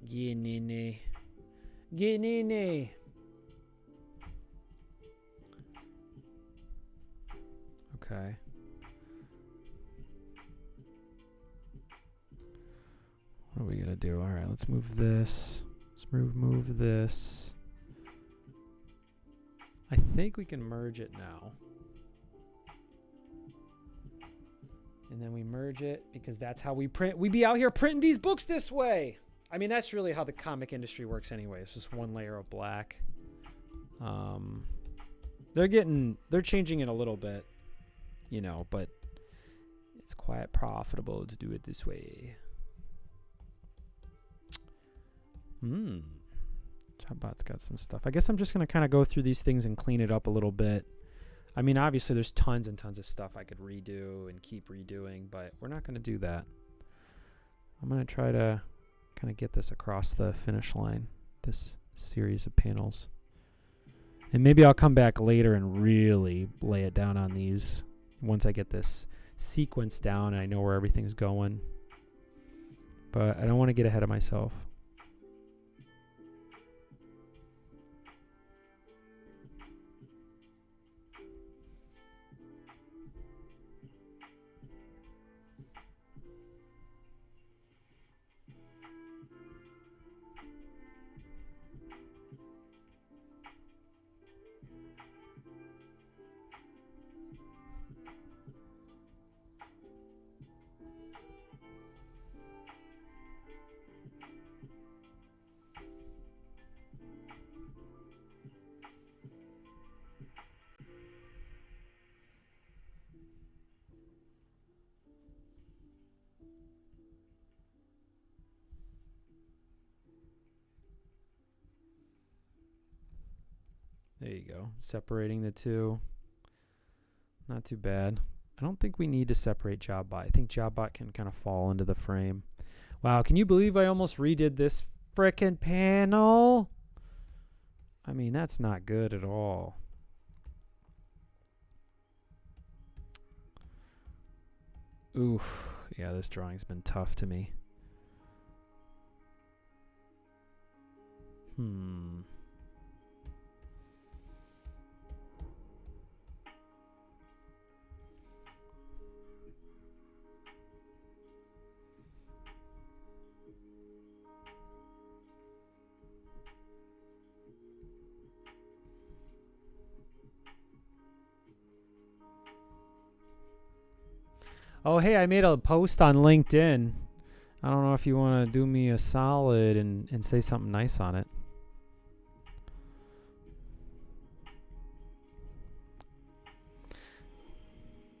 Getting in there. Getting in there. Okay. What are we gonna do? All right, let's move this. Let's move this. I think we can merge it now. And then we merge it because that's how we print. We be out here printing these books this way. I mean, that's really how the comic industry works anyway. It's just one layer of black. They're changing it a little bit, you know, but it's quite profitable to do it this way. Jobbot's got some stuff. I guess I'm just going to kind of go through these things and clean it up a little bit. I mean, obviously there's tons and tons of stuff I could redo and keep redoing, but we're not going to do that. I'm going to try to kind of get this across the finish line, this series of panels. And maybe I'll come back later and really lay it down on these once I get this sequence down and I know where everything's going. But I don't want to get ahead of myself. There you go. Separating the two. Not too bad. I don't think we need to separate JobBot. I think JobBot can kind of fall into the frame. Wow, can you believe I almost redid this frickin' panel? I mean, that's not good at all. Oof. Yeah, this drawing's been tough to me. Oh, hey, I made a post on LinkedIn. I don't know if you want to do me a solid and say something nice on it.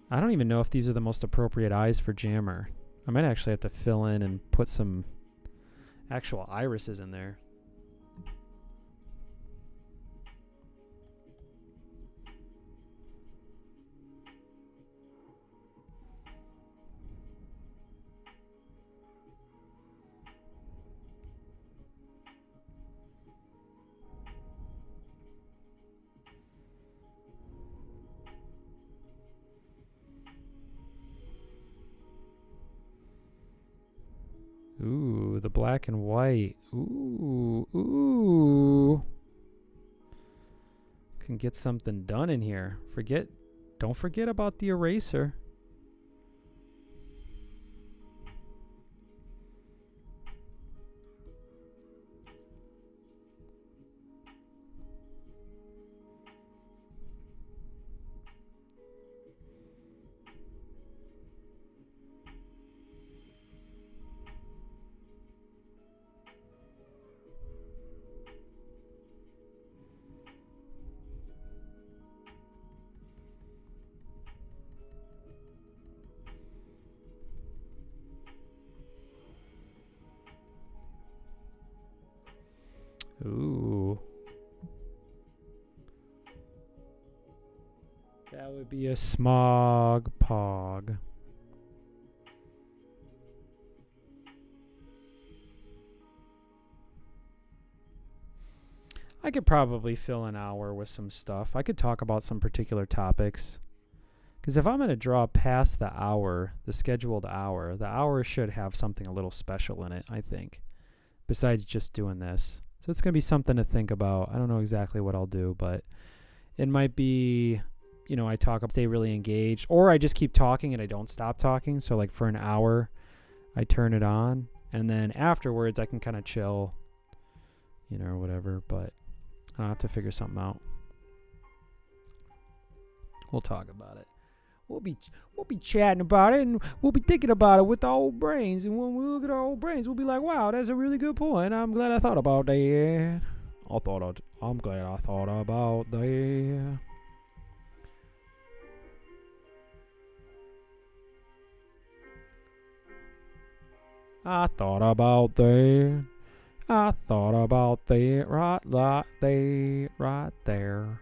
I don't even know if these are the most appropriate eyes for Jammer. I might actually have to fill in and put some actual irises in there. Ooh, the black and white. Ooh. Can get something done in here. Don't forget about the eraser. Ooh. That would be a smog pog. I could probably fill an hour with some stuff. I could talk about some particular topics. Because if I'm going to draw past the hour, the scheduled hour, the hour should have something a little special in it, I think. Besides just doing this. So it's going to be something to think about. I don't know exactly what I'll do, but it might be, you know, I stay really engaged, or I just keep talking and I don't stop talking. So like for an hour, I turn it on, and then afterwards I can kind of chill, you know, or whatever, but I'll have to figure something out. We'll talk about it. We'll be chatting about it, and we'll be thinking about it with our old brains. And when we look at our old brains, we'll be like, "Wow, that's a really good point. I'm glad I thought about that. I'm glad I thought about that." I thought about that. I thought about that right there.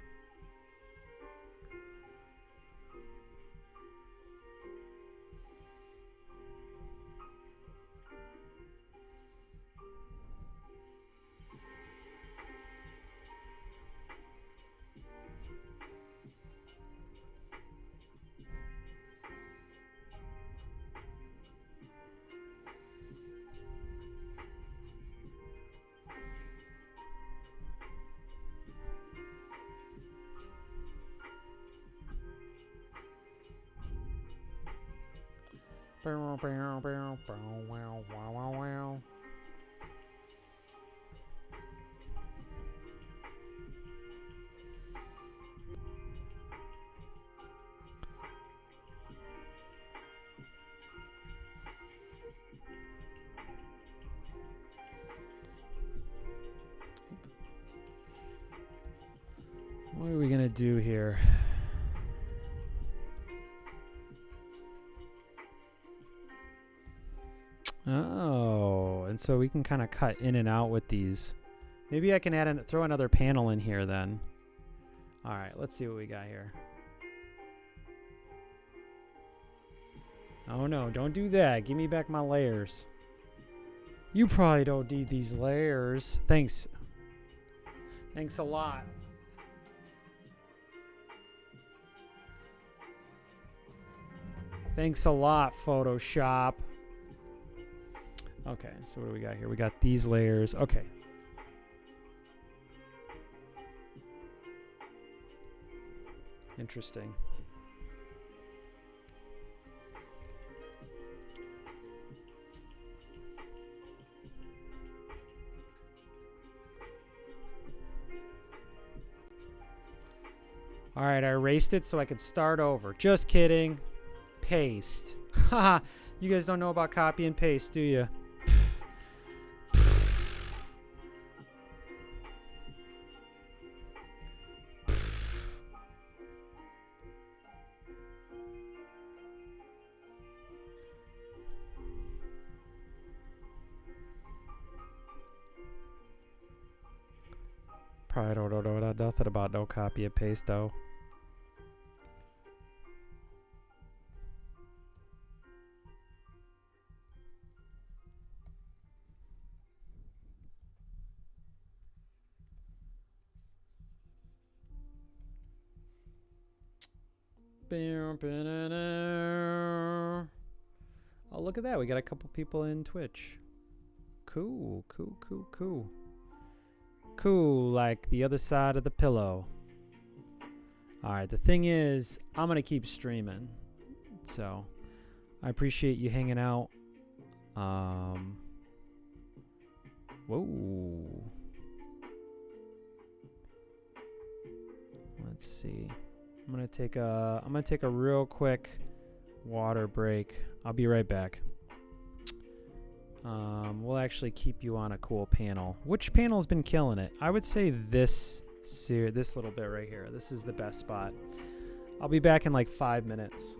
Bow, bow, bow, bow, wow, wow, wow, wow. What are we gonna do here? Oh, and so we can kind of cut in and out with these. Maybe I can throw another panel in here then. All right, let's see what we got here. Oh no, don't do that. Give me back my layers. You probably don't need these layers. Thanks. Thanks a lot. Thanks a lot, Photoshop. Okay, so what do we got here? We got these layers. Okay. Interesting. All right, I erased it so I could start over. Just kidding. Paste. Haha, you guys don't know about copy and paste, do you? Probably don't know nothing about no copy and paste though. Oh, look at that. We got a couple people in Twitch. Cool, cool, cool, cool. Cool, like the other side of the pillow. Alright, the thing is, I'm going to keep streaming. So, I appreciate you hanging out. Whoa. Let's see. I'm gonna take a real quick water break. I'll be right back. We'll actually keep you on a cool panel. Which panel's been killing it? I would say this little bit right here. This is the best spot. I'll be back in like 5 minutes.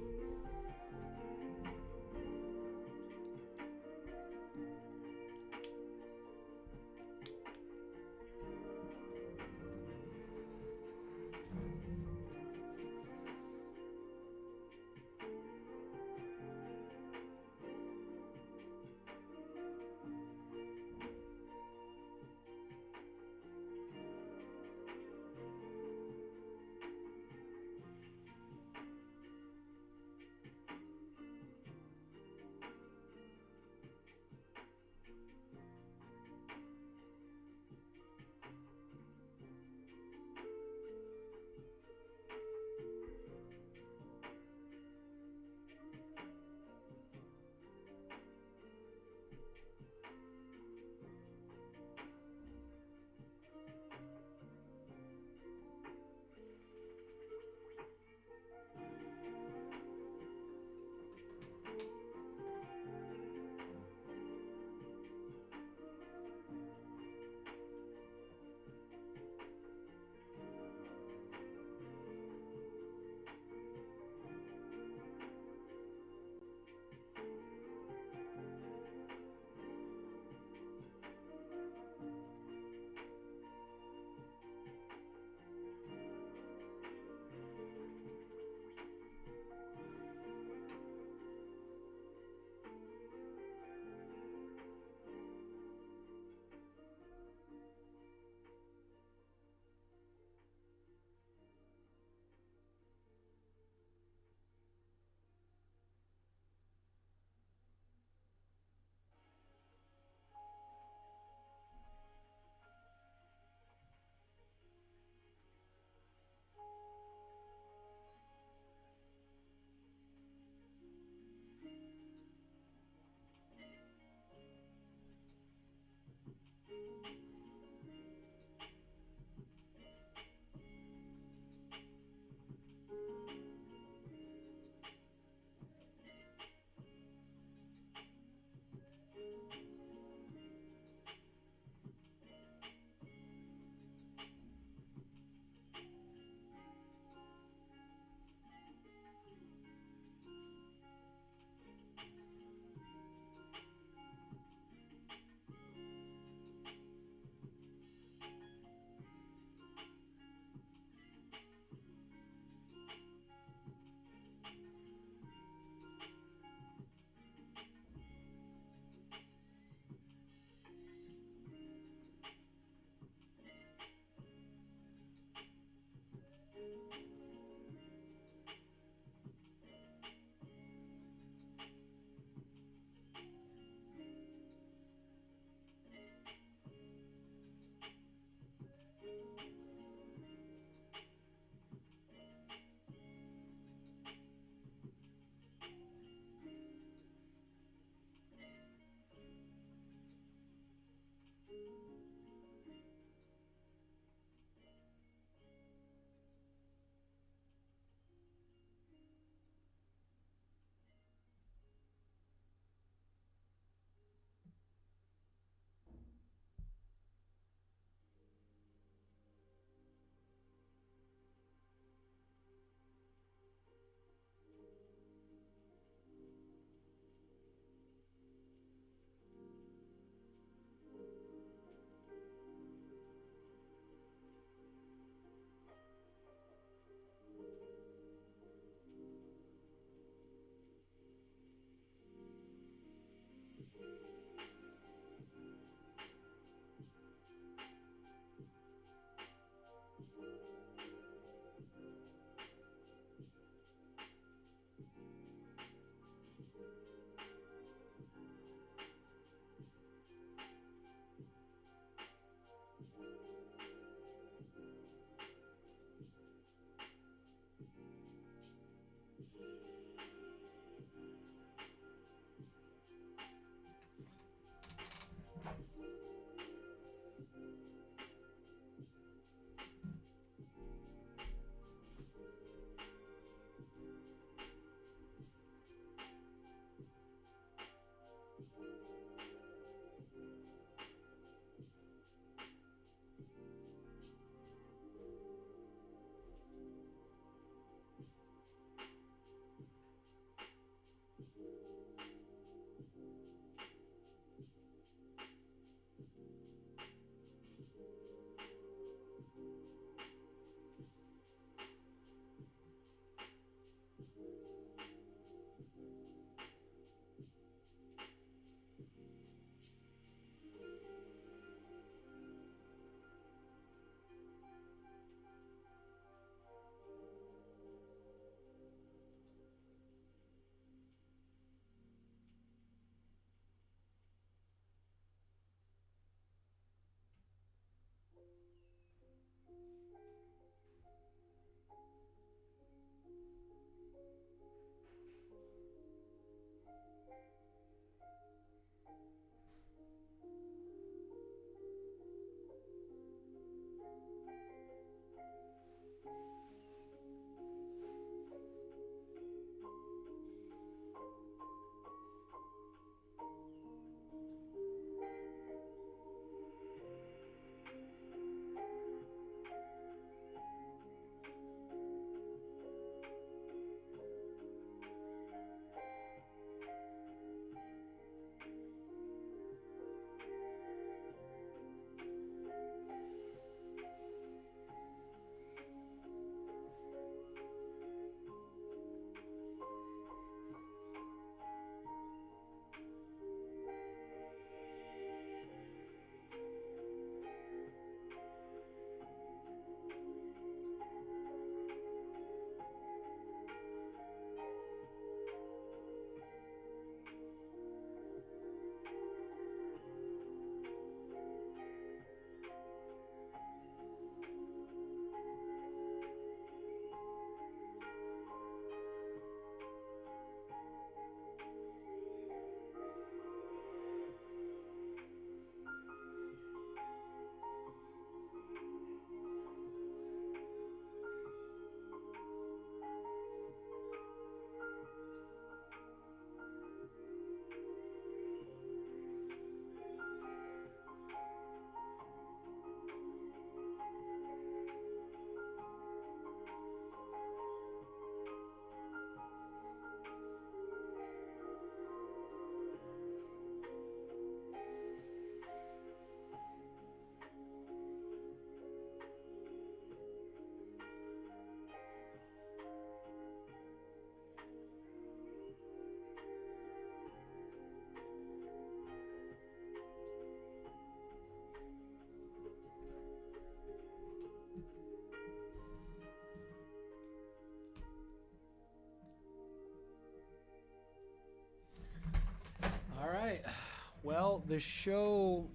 Well, the show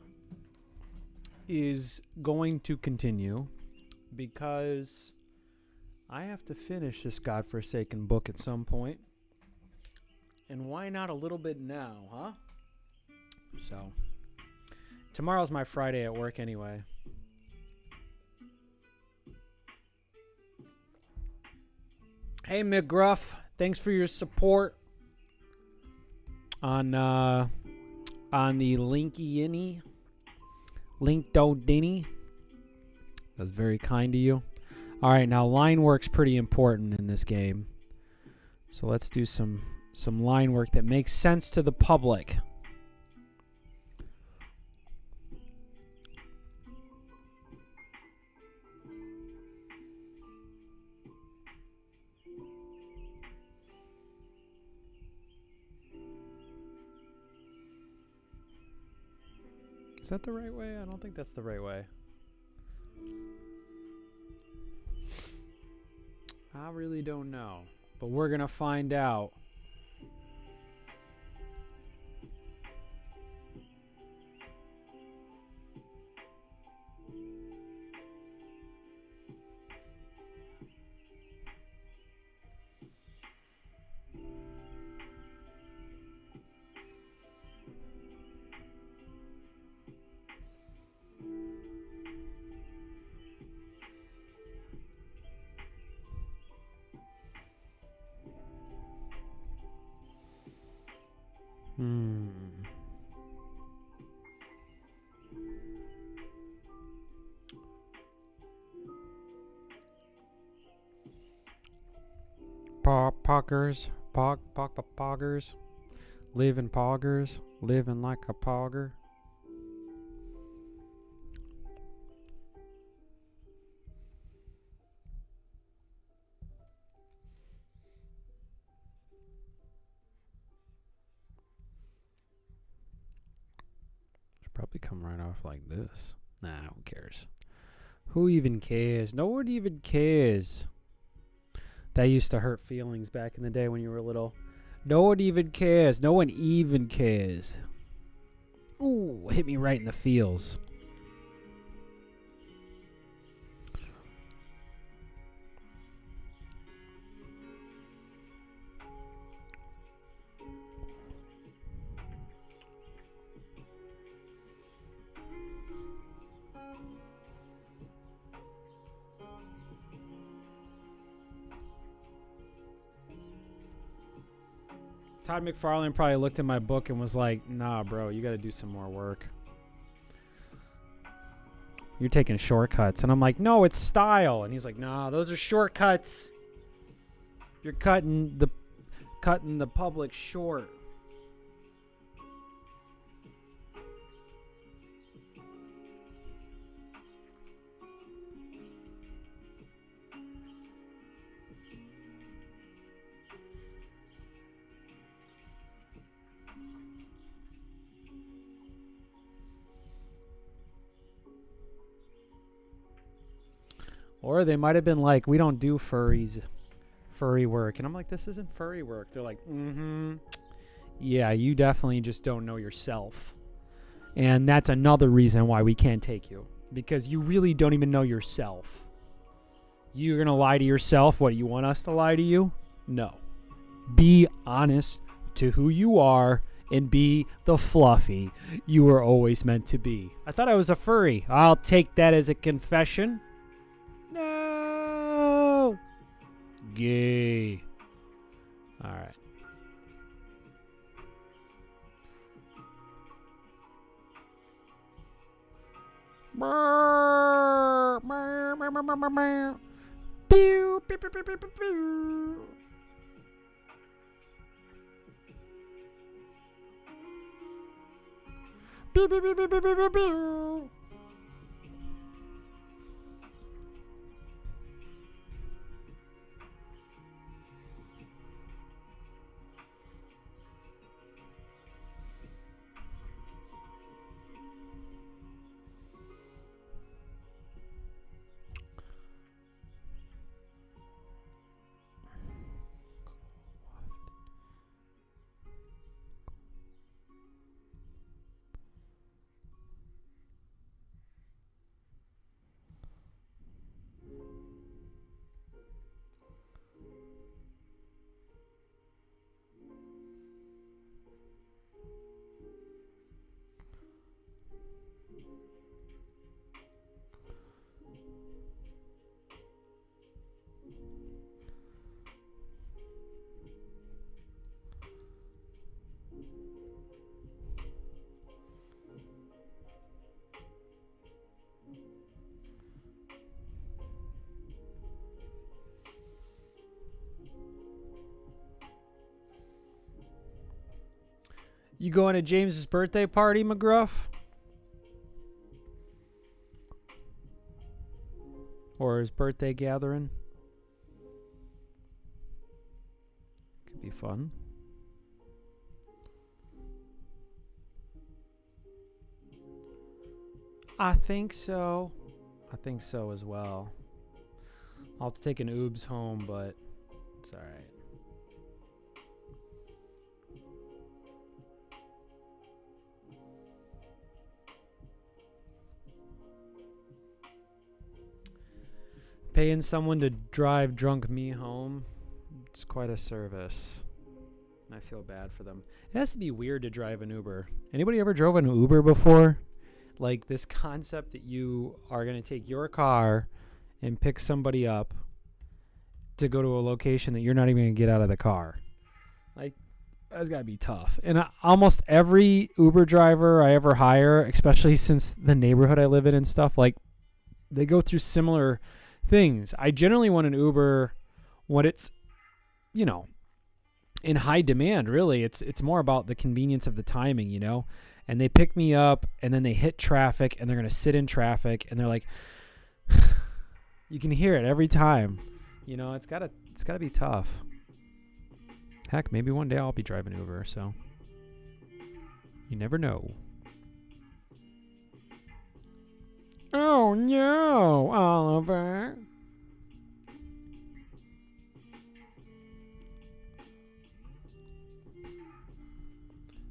is going to continue because I have to finish this godforsaken book at some point. And why not a little bit now, huh? So, tomorrow's my Friday at work anyway. Hey, McGruff, thanks for your support on the Linky-inny, Link-do-dinny. That's very kind of you. All right, now line work's pretty important in this game. So let's do some line work that makes sense to the public. Is that the right way? I don't think that's the right way. I really don't know, but we're gonna find out. Poggers, living poggers, living like a pogger. Should probably come right off like this. Nah, who cares? Who even cares? No one even cares. That used to hurt feelings back in the day when you were little. No one even cares. No one even cares. Ooh, hit me right in the feels. Todd McFarlane probably looked at my book and was like, nah, bro, you got to do some more work. You're taking shortcuts. And I'm like, no, it's style. And he's like, nah, those are shortcuts. You're cutting the public short. Or they might have been like, we don't do furry work. And I'm like, this isn't furry work. They're like, yeah, you definitely just don't know yourself. And that's another reason why we can't take you. Because you really don't even know yourself. You're going to lie to yourself? What, you want us to lie to you? No. Be honest to who you are and be the fluffy you were always meant to be. I thought I was a furry. I'll take that as a confession. No. Gay. All right. Pew, pew, pew, pew, pew, pew. Pew, pew, pew, pew, pew, pew, pew. You going to James's birthday party, McGruff? Or his birthday gathering? Could be fun. I think so. I think so as well. I'll have to take an oobs home, but it's all right. Paying someone to drive drunk me home, it's quite a service. I feel bad for them. It has to be weird to drive an Uber. Anybody ever drove an Uber before? Like this concept that you are going to take your car and pick somebody up to go to a location that you're not even going to get out of the car. Like, that's got to be tough. And almost every Uber driver I ever hire, especially since the neighborhood I live in and stuff, like, they go through similar things. I generally want an Uber when it's, you know, in high demand, really. It's more about the convenience of the timing, you know? And they pick me up, and then they hit traffic, and they're going to sit in traffic, and they're like, you can hear it every time. You know, it's gotta be tough. Heck, maybe one day I'll be driving Uber, so you never know. Oh no, Oliver.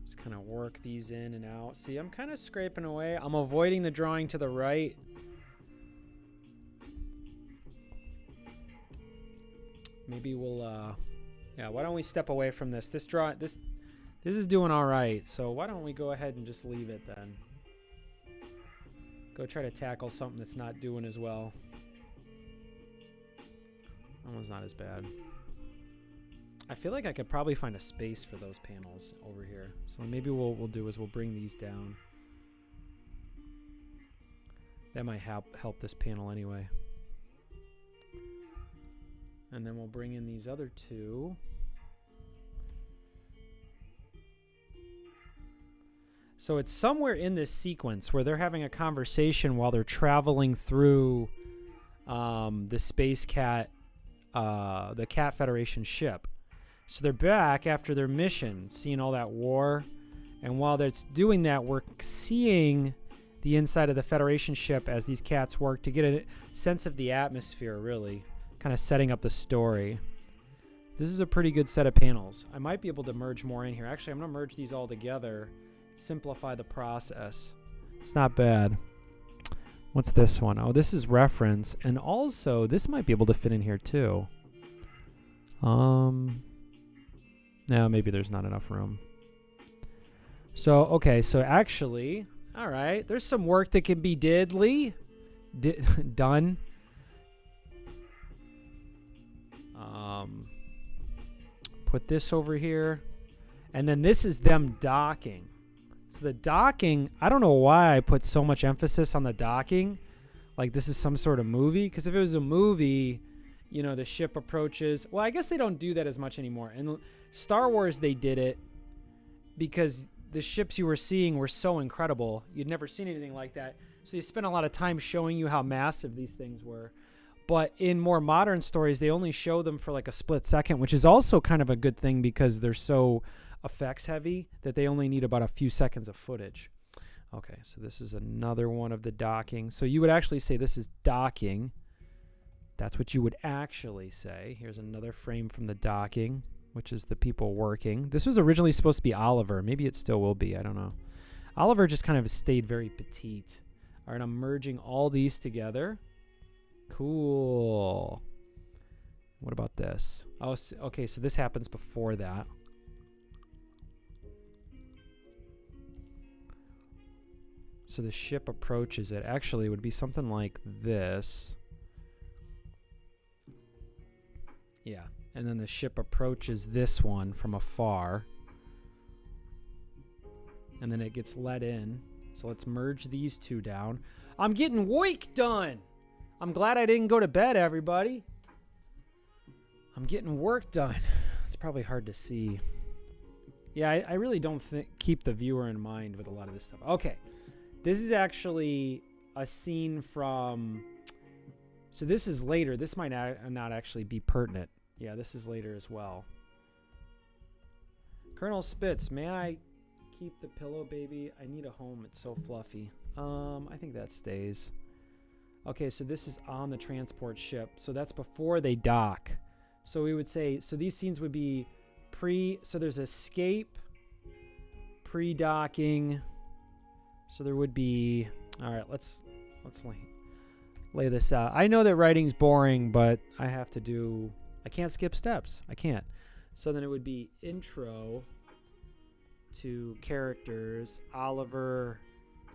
Just kind of work these in and out. See, I'm kind of scraping away. I'm avoiding the drawing to the right. Maybe we'll, yeah, why don't we step away from this? This is doing all right, so why don't we go ahead and just leave it then? Go try to tackle something that's not doing as well. That one's not as bad. I feel like I could probably find a space for those panels over here. So maybe what we'll do is we'll bring these down. That might help this panel anyway. And then we'll bring in these other two. So it's somewhere in this sequence where they're having a conversation while they're traveling through the Space Cat, the Cat Federation ship. So they're back after their mission, seeing all that war. And while they're doing that, we're seeing the inside of the Federation ship as these cats work to get a sense of the atmosphere, really. Kind of setting up the story. This is a pretty good set of panels. I might be able to merge more in here. Actually, I'm going to merge these all together. Simplify the process. It's not bad. What's this one? Oh, this is reference. And also, this might be able to fit in here too. No, maybe there's not enough room. So, okay. So actually, all right. There's some work that can be done. Put this over here. And then this is them docking. So the docking, I don't know why I put so much emphasis on the docking. Like this is some sort of movie. Because if it was a movie, you know, the ship approaches. Well, I guess they don't do that as much anymore. In Star Wars, they did it because the ships you were seeing were so incredible. You'd never seen anything like that. So you spent a lot of time showing you how massive these things were. But in more modern stories, they only show them for like a split second, which is also kind of a good thing because they're so effects heavy that they only need about a few seconds of footage. Okay, so this is another one of the docking. So you would actually say this is docking. That's what you would actually say. Here's another frame from the docking, which is the people working. This was originally supposed to be Oliver. Maybe it still will be. I don't know. Oliver just kind of stayed very petite. All right, I'm merging all these together. Cool. What about this? Oh, okay, so this happens before that. So the ship approaches it. Actually, it would be something like this. Yeah, and then the ship approaches this one from afar. And then it gets let in. So let's merge these two down. I'm getting work done. I'm glad I didn't go to bed, everybody. I'm getting work done. It's probably hard to see. Yeah, I really don't keep the viewer in mind with a lot of this stuff. Okay, this is actually a scene from... So this is later. This might not actually be pertinent. Yeah, this is later as well. Colonel Spitz, may I keep the pillow, baby? I need a home. It's so fluffy. I think that stays. Okay, so this is on the transport ship. So that's before they dock. So we would say, so these scenes would be so there's escape, pre-docking. So there would be, all right, let's lay this out. I know that writing's boring, but I can't skip steps. I can't. So then it would be intro to characters, Oliver,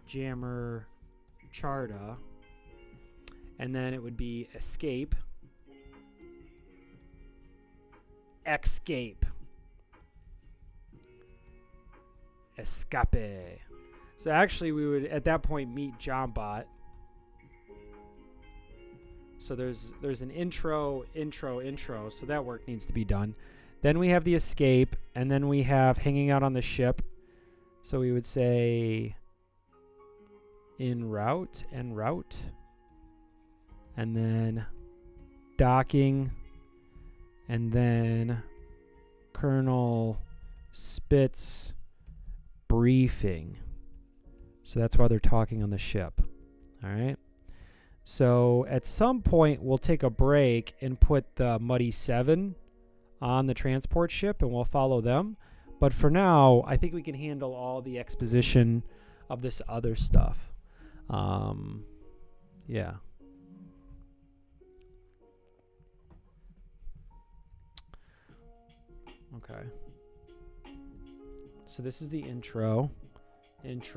Jammer, Charda. And then it would be escape. Escape. Escape. So actually we would at that point meet Jombot. So there's an intro. So that work needs to be done. Then we have the escape, and then we have hanging out on the ship. So we would say en route. And then docking, and then Colonel Spitz briefing. So that's why they're talking on the ship. All right. So at some point, we'll take a break and put the Muddy 7 on the transport ship, and we'll follow them. But for now, I think we can handle all the exposition of this other stuff. Yeah. Okay. So this is the intro. This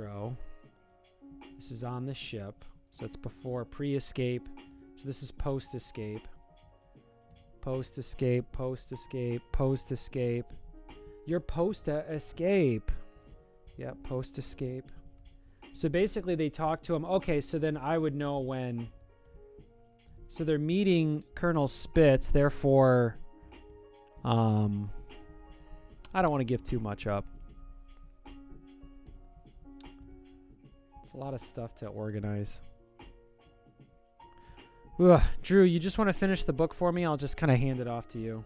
is on the ship. So that's before pre-escape. So this is post-escape. Post-escape. You're post-escape. Yeah, post-escape. So basically they talk to him. Okay, so then I would know when. So they're meeting Colonel Spitz. Therefore, I don't want to give too much up. It's a lot of stuff to organize. Ugh. Drew, you just want to finish the book for me? I'll just kind of hand it off to you.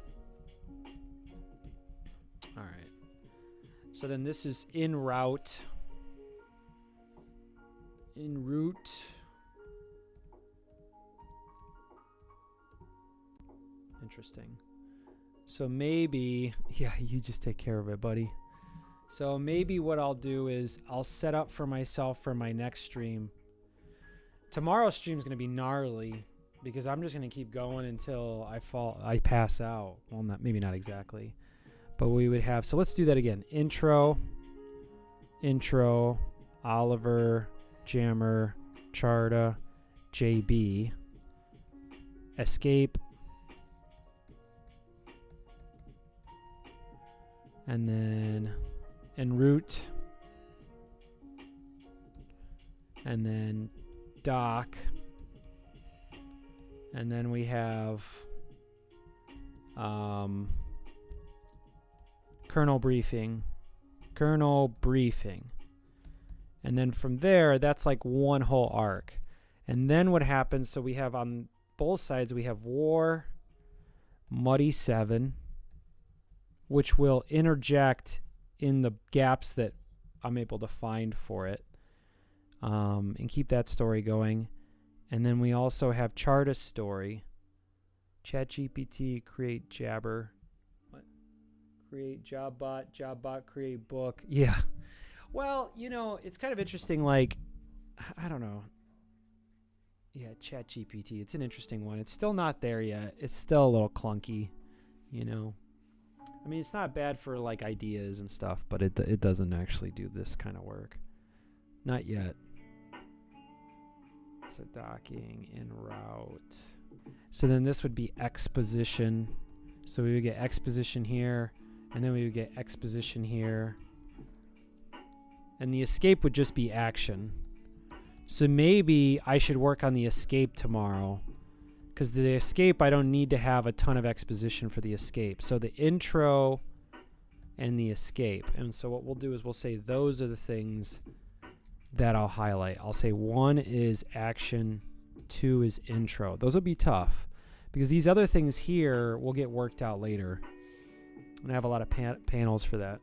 All right. So then this is en route. En route. Interesting. So maybe, yeah, you just take care of it, buddy. So maybe what I'll do is I'll set up for myself for my next stream. Tomorrow's stream is going to be gnarly because I'm just going to keep going until I pass out. Well, maybe not exactly, but we would have, so let's do that again. Intro, Oliver, Jammer, Charda, JB, escape, and then en route, and then dock, and then we have Colonel briefing, and then from there that's like one whole arc. And then what happens, so we have on both sides, we have War, Muddy 7, which will interject in the gaps that I'm able to find for it, and keep that story going. And then we also have Charda's story. ChatGPT, create Jabber. What? Create Jobbot, create book. Yeah. Well, it's kind of interesting, like, I don't know. Yeah, ChatGPT, it's an interesting one. It's still not there yet. It's still a little clunky, I mean, it's not bad for, like, ideas and stuff, but it doesn't actually do this kind of work. Not yet. So docking, en route. So then this would be exposition. So we would get exposition here, and then we would get exposition here. And the escape would just be action. So maybe I should work on the escape tomorrow, because the escape, I don't need to have a ton of exposition for the escape. So the intro and the escape. And so what we'll do is we'll say those are the things that I'll highlight. I'll say 1 is action, 2 is intro. Those will be tough because these other things here will get worked out later. And I have a lot of panels for that.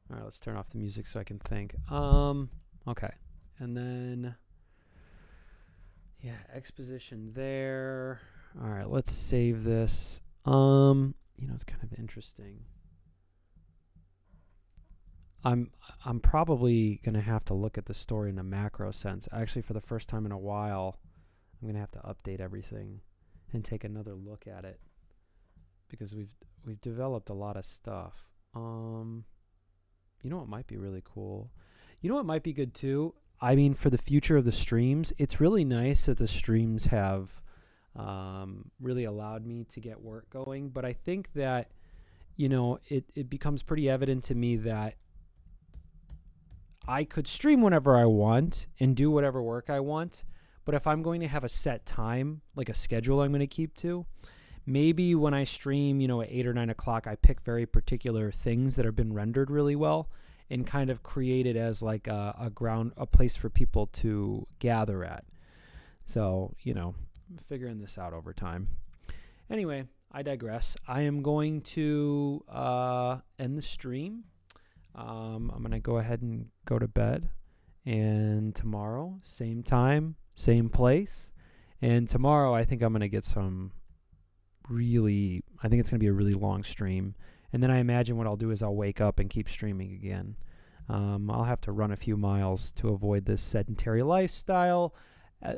All right, let's turn off the music so I can think. Okay. And then, yeah, exposition there. All right, let's save this. It's kind of interesting. I'm probably going to have to look at the story in a macro sense. Actually, for the first time in a while, I'm going to have to update everything and take another look at it because we've developed a lot of stuff. You know what might be really cool? You know what might be good too? I mean, for the future of the streams, it's really nice that the streams have really allowed me to get work going. But I think that, it becomes pretty evident to me that I could stream whenever I want and do whatever work I want. But if I'm going to have a set time, like a schedule I'm going to keep to, maybe when I stream, at 8 or 9 o'clock, I pick very particular things that have been rendered really well and kind of create it as like a place for people to gather at. So, figuring this out over time. Anyway, I digress. I am going to end the stream. I'm going to go ahead and go to bed. And tomorrow, same time, same place. And tomorrow, I think I'm going to get I think it's going to be a really long stream. And then I imagine what I'll do is I'll wake up and keep streaming again. I'll have to run a few miles to avoid this sedentary lifestyle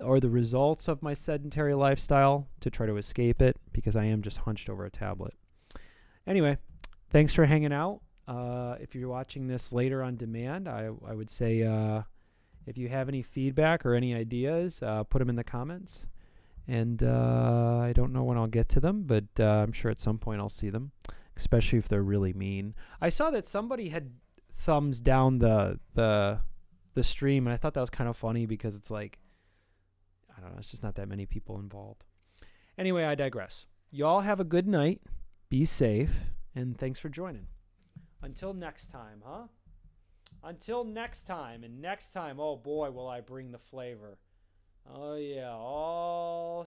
or the results of my sedentary lifestyle to try to escape it because I am just hunched over a tablet. Anyway, thanks for hanging out. If you're watching this later on demand, I would say if you have any feedback or any ideas, put them in the comments. And I don't know when I'll get to them, but I'm sure at some point I'll see them, especially if they're really mean. I saw that somebody had thumbs down the stream, and I thought that was kind of funny because it's like, I don't know, it's just not that many people involved. Anyway, I digress. Y'all have a good night. Be safe, and thanks for joining. Until next time, huh? Until next time, and next time, oh boy, will I bring the flavor. Oh yeah, all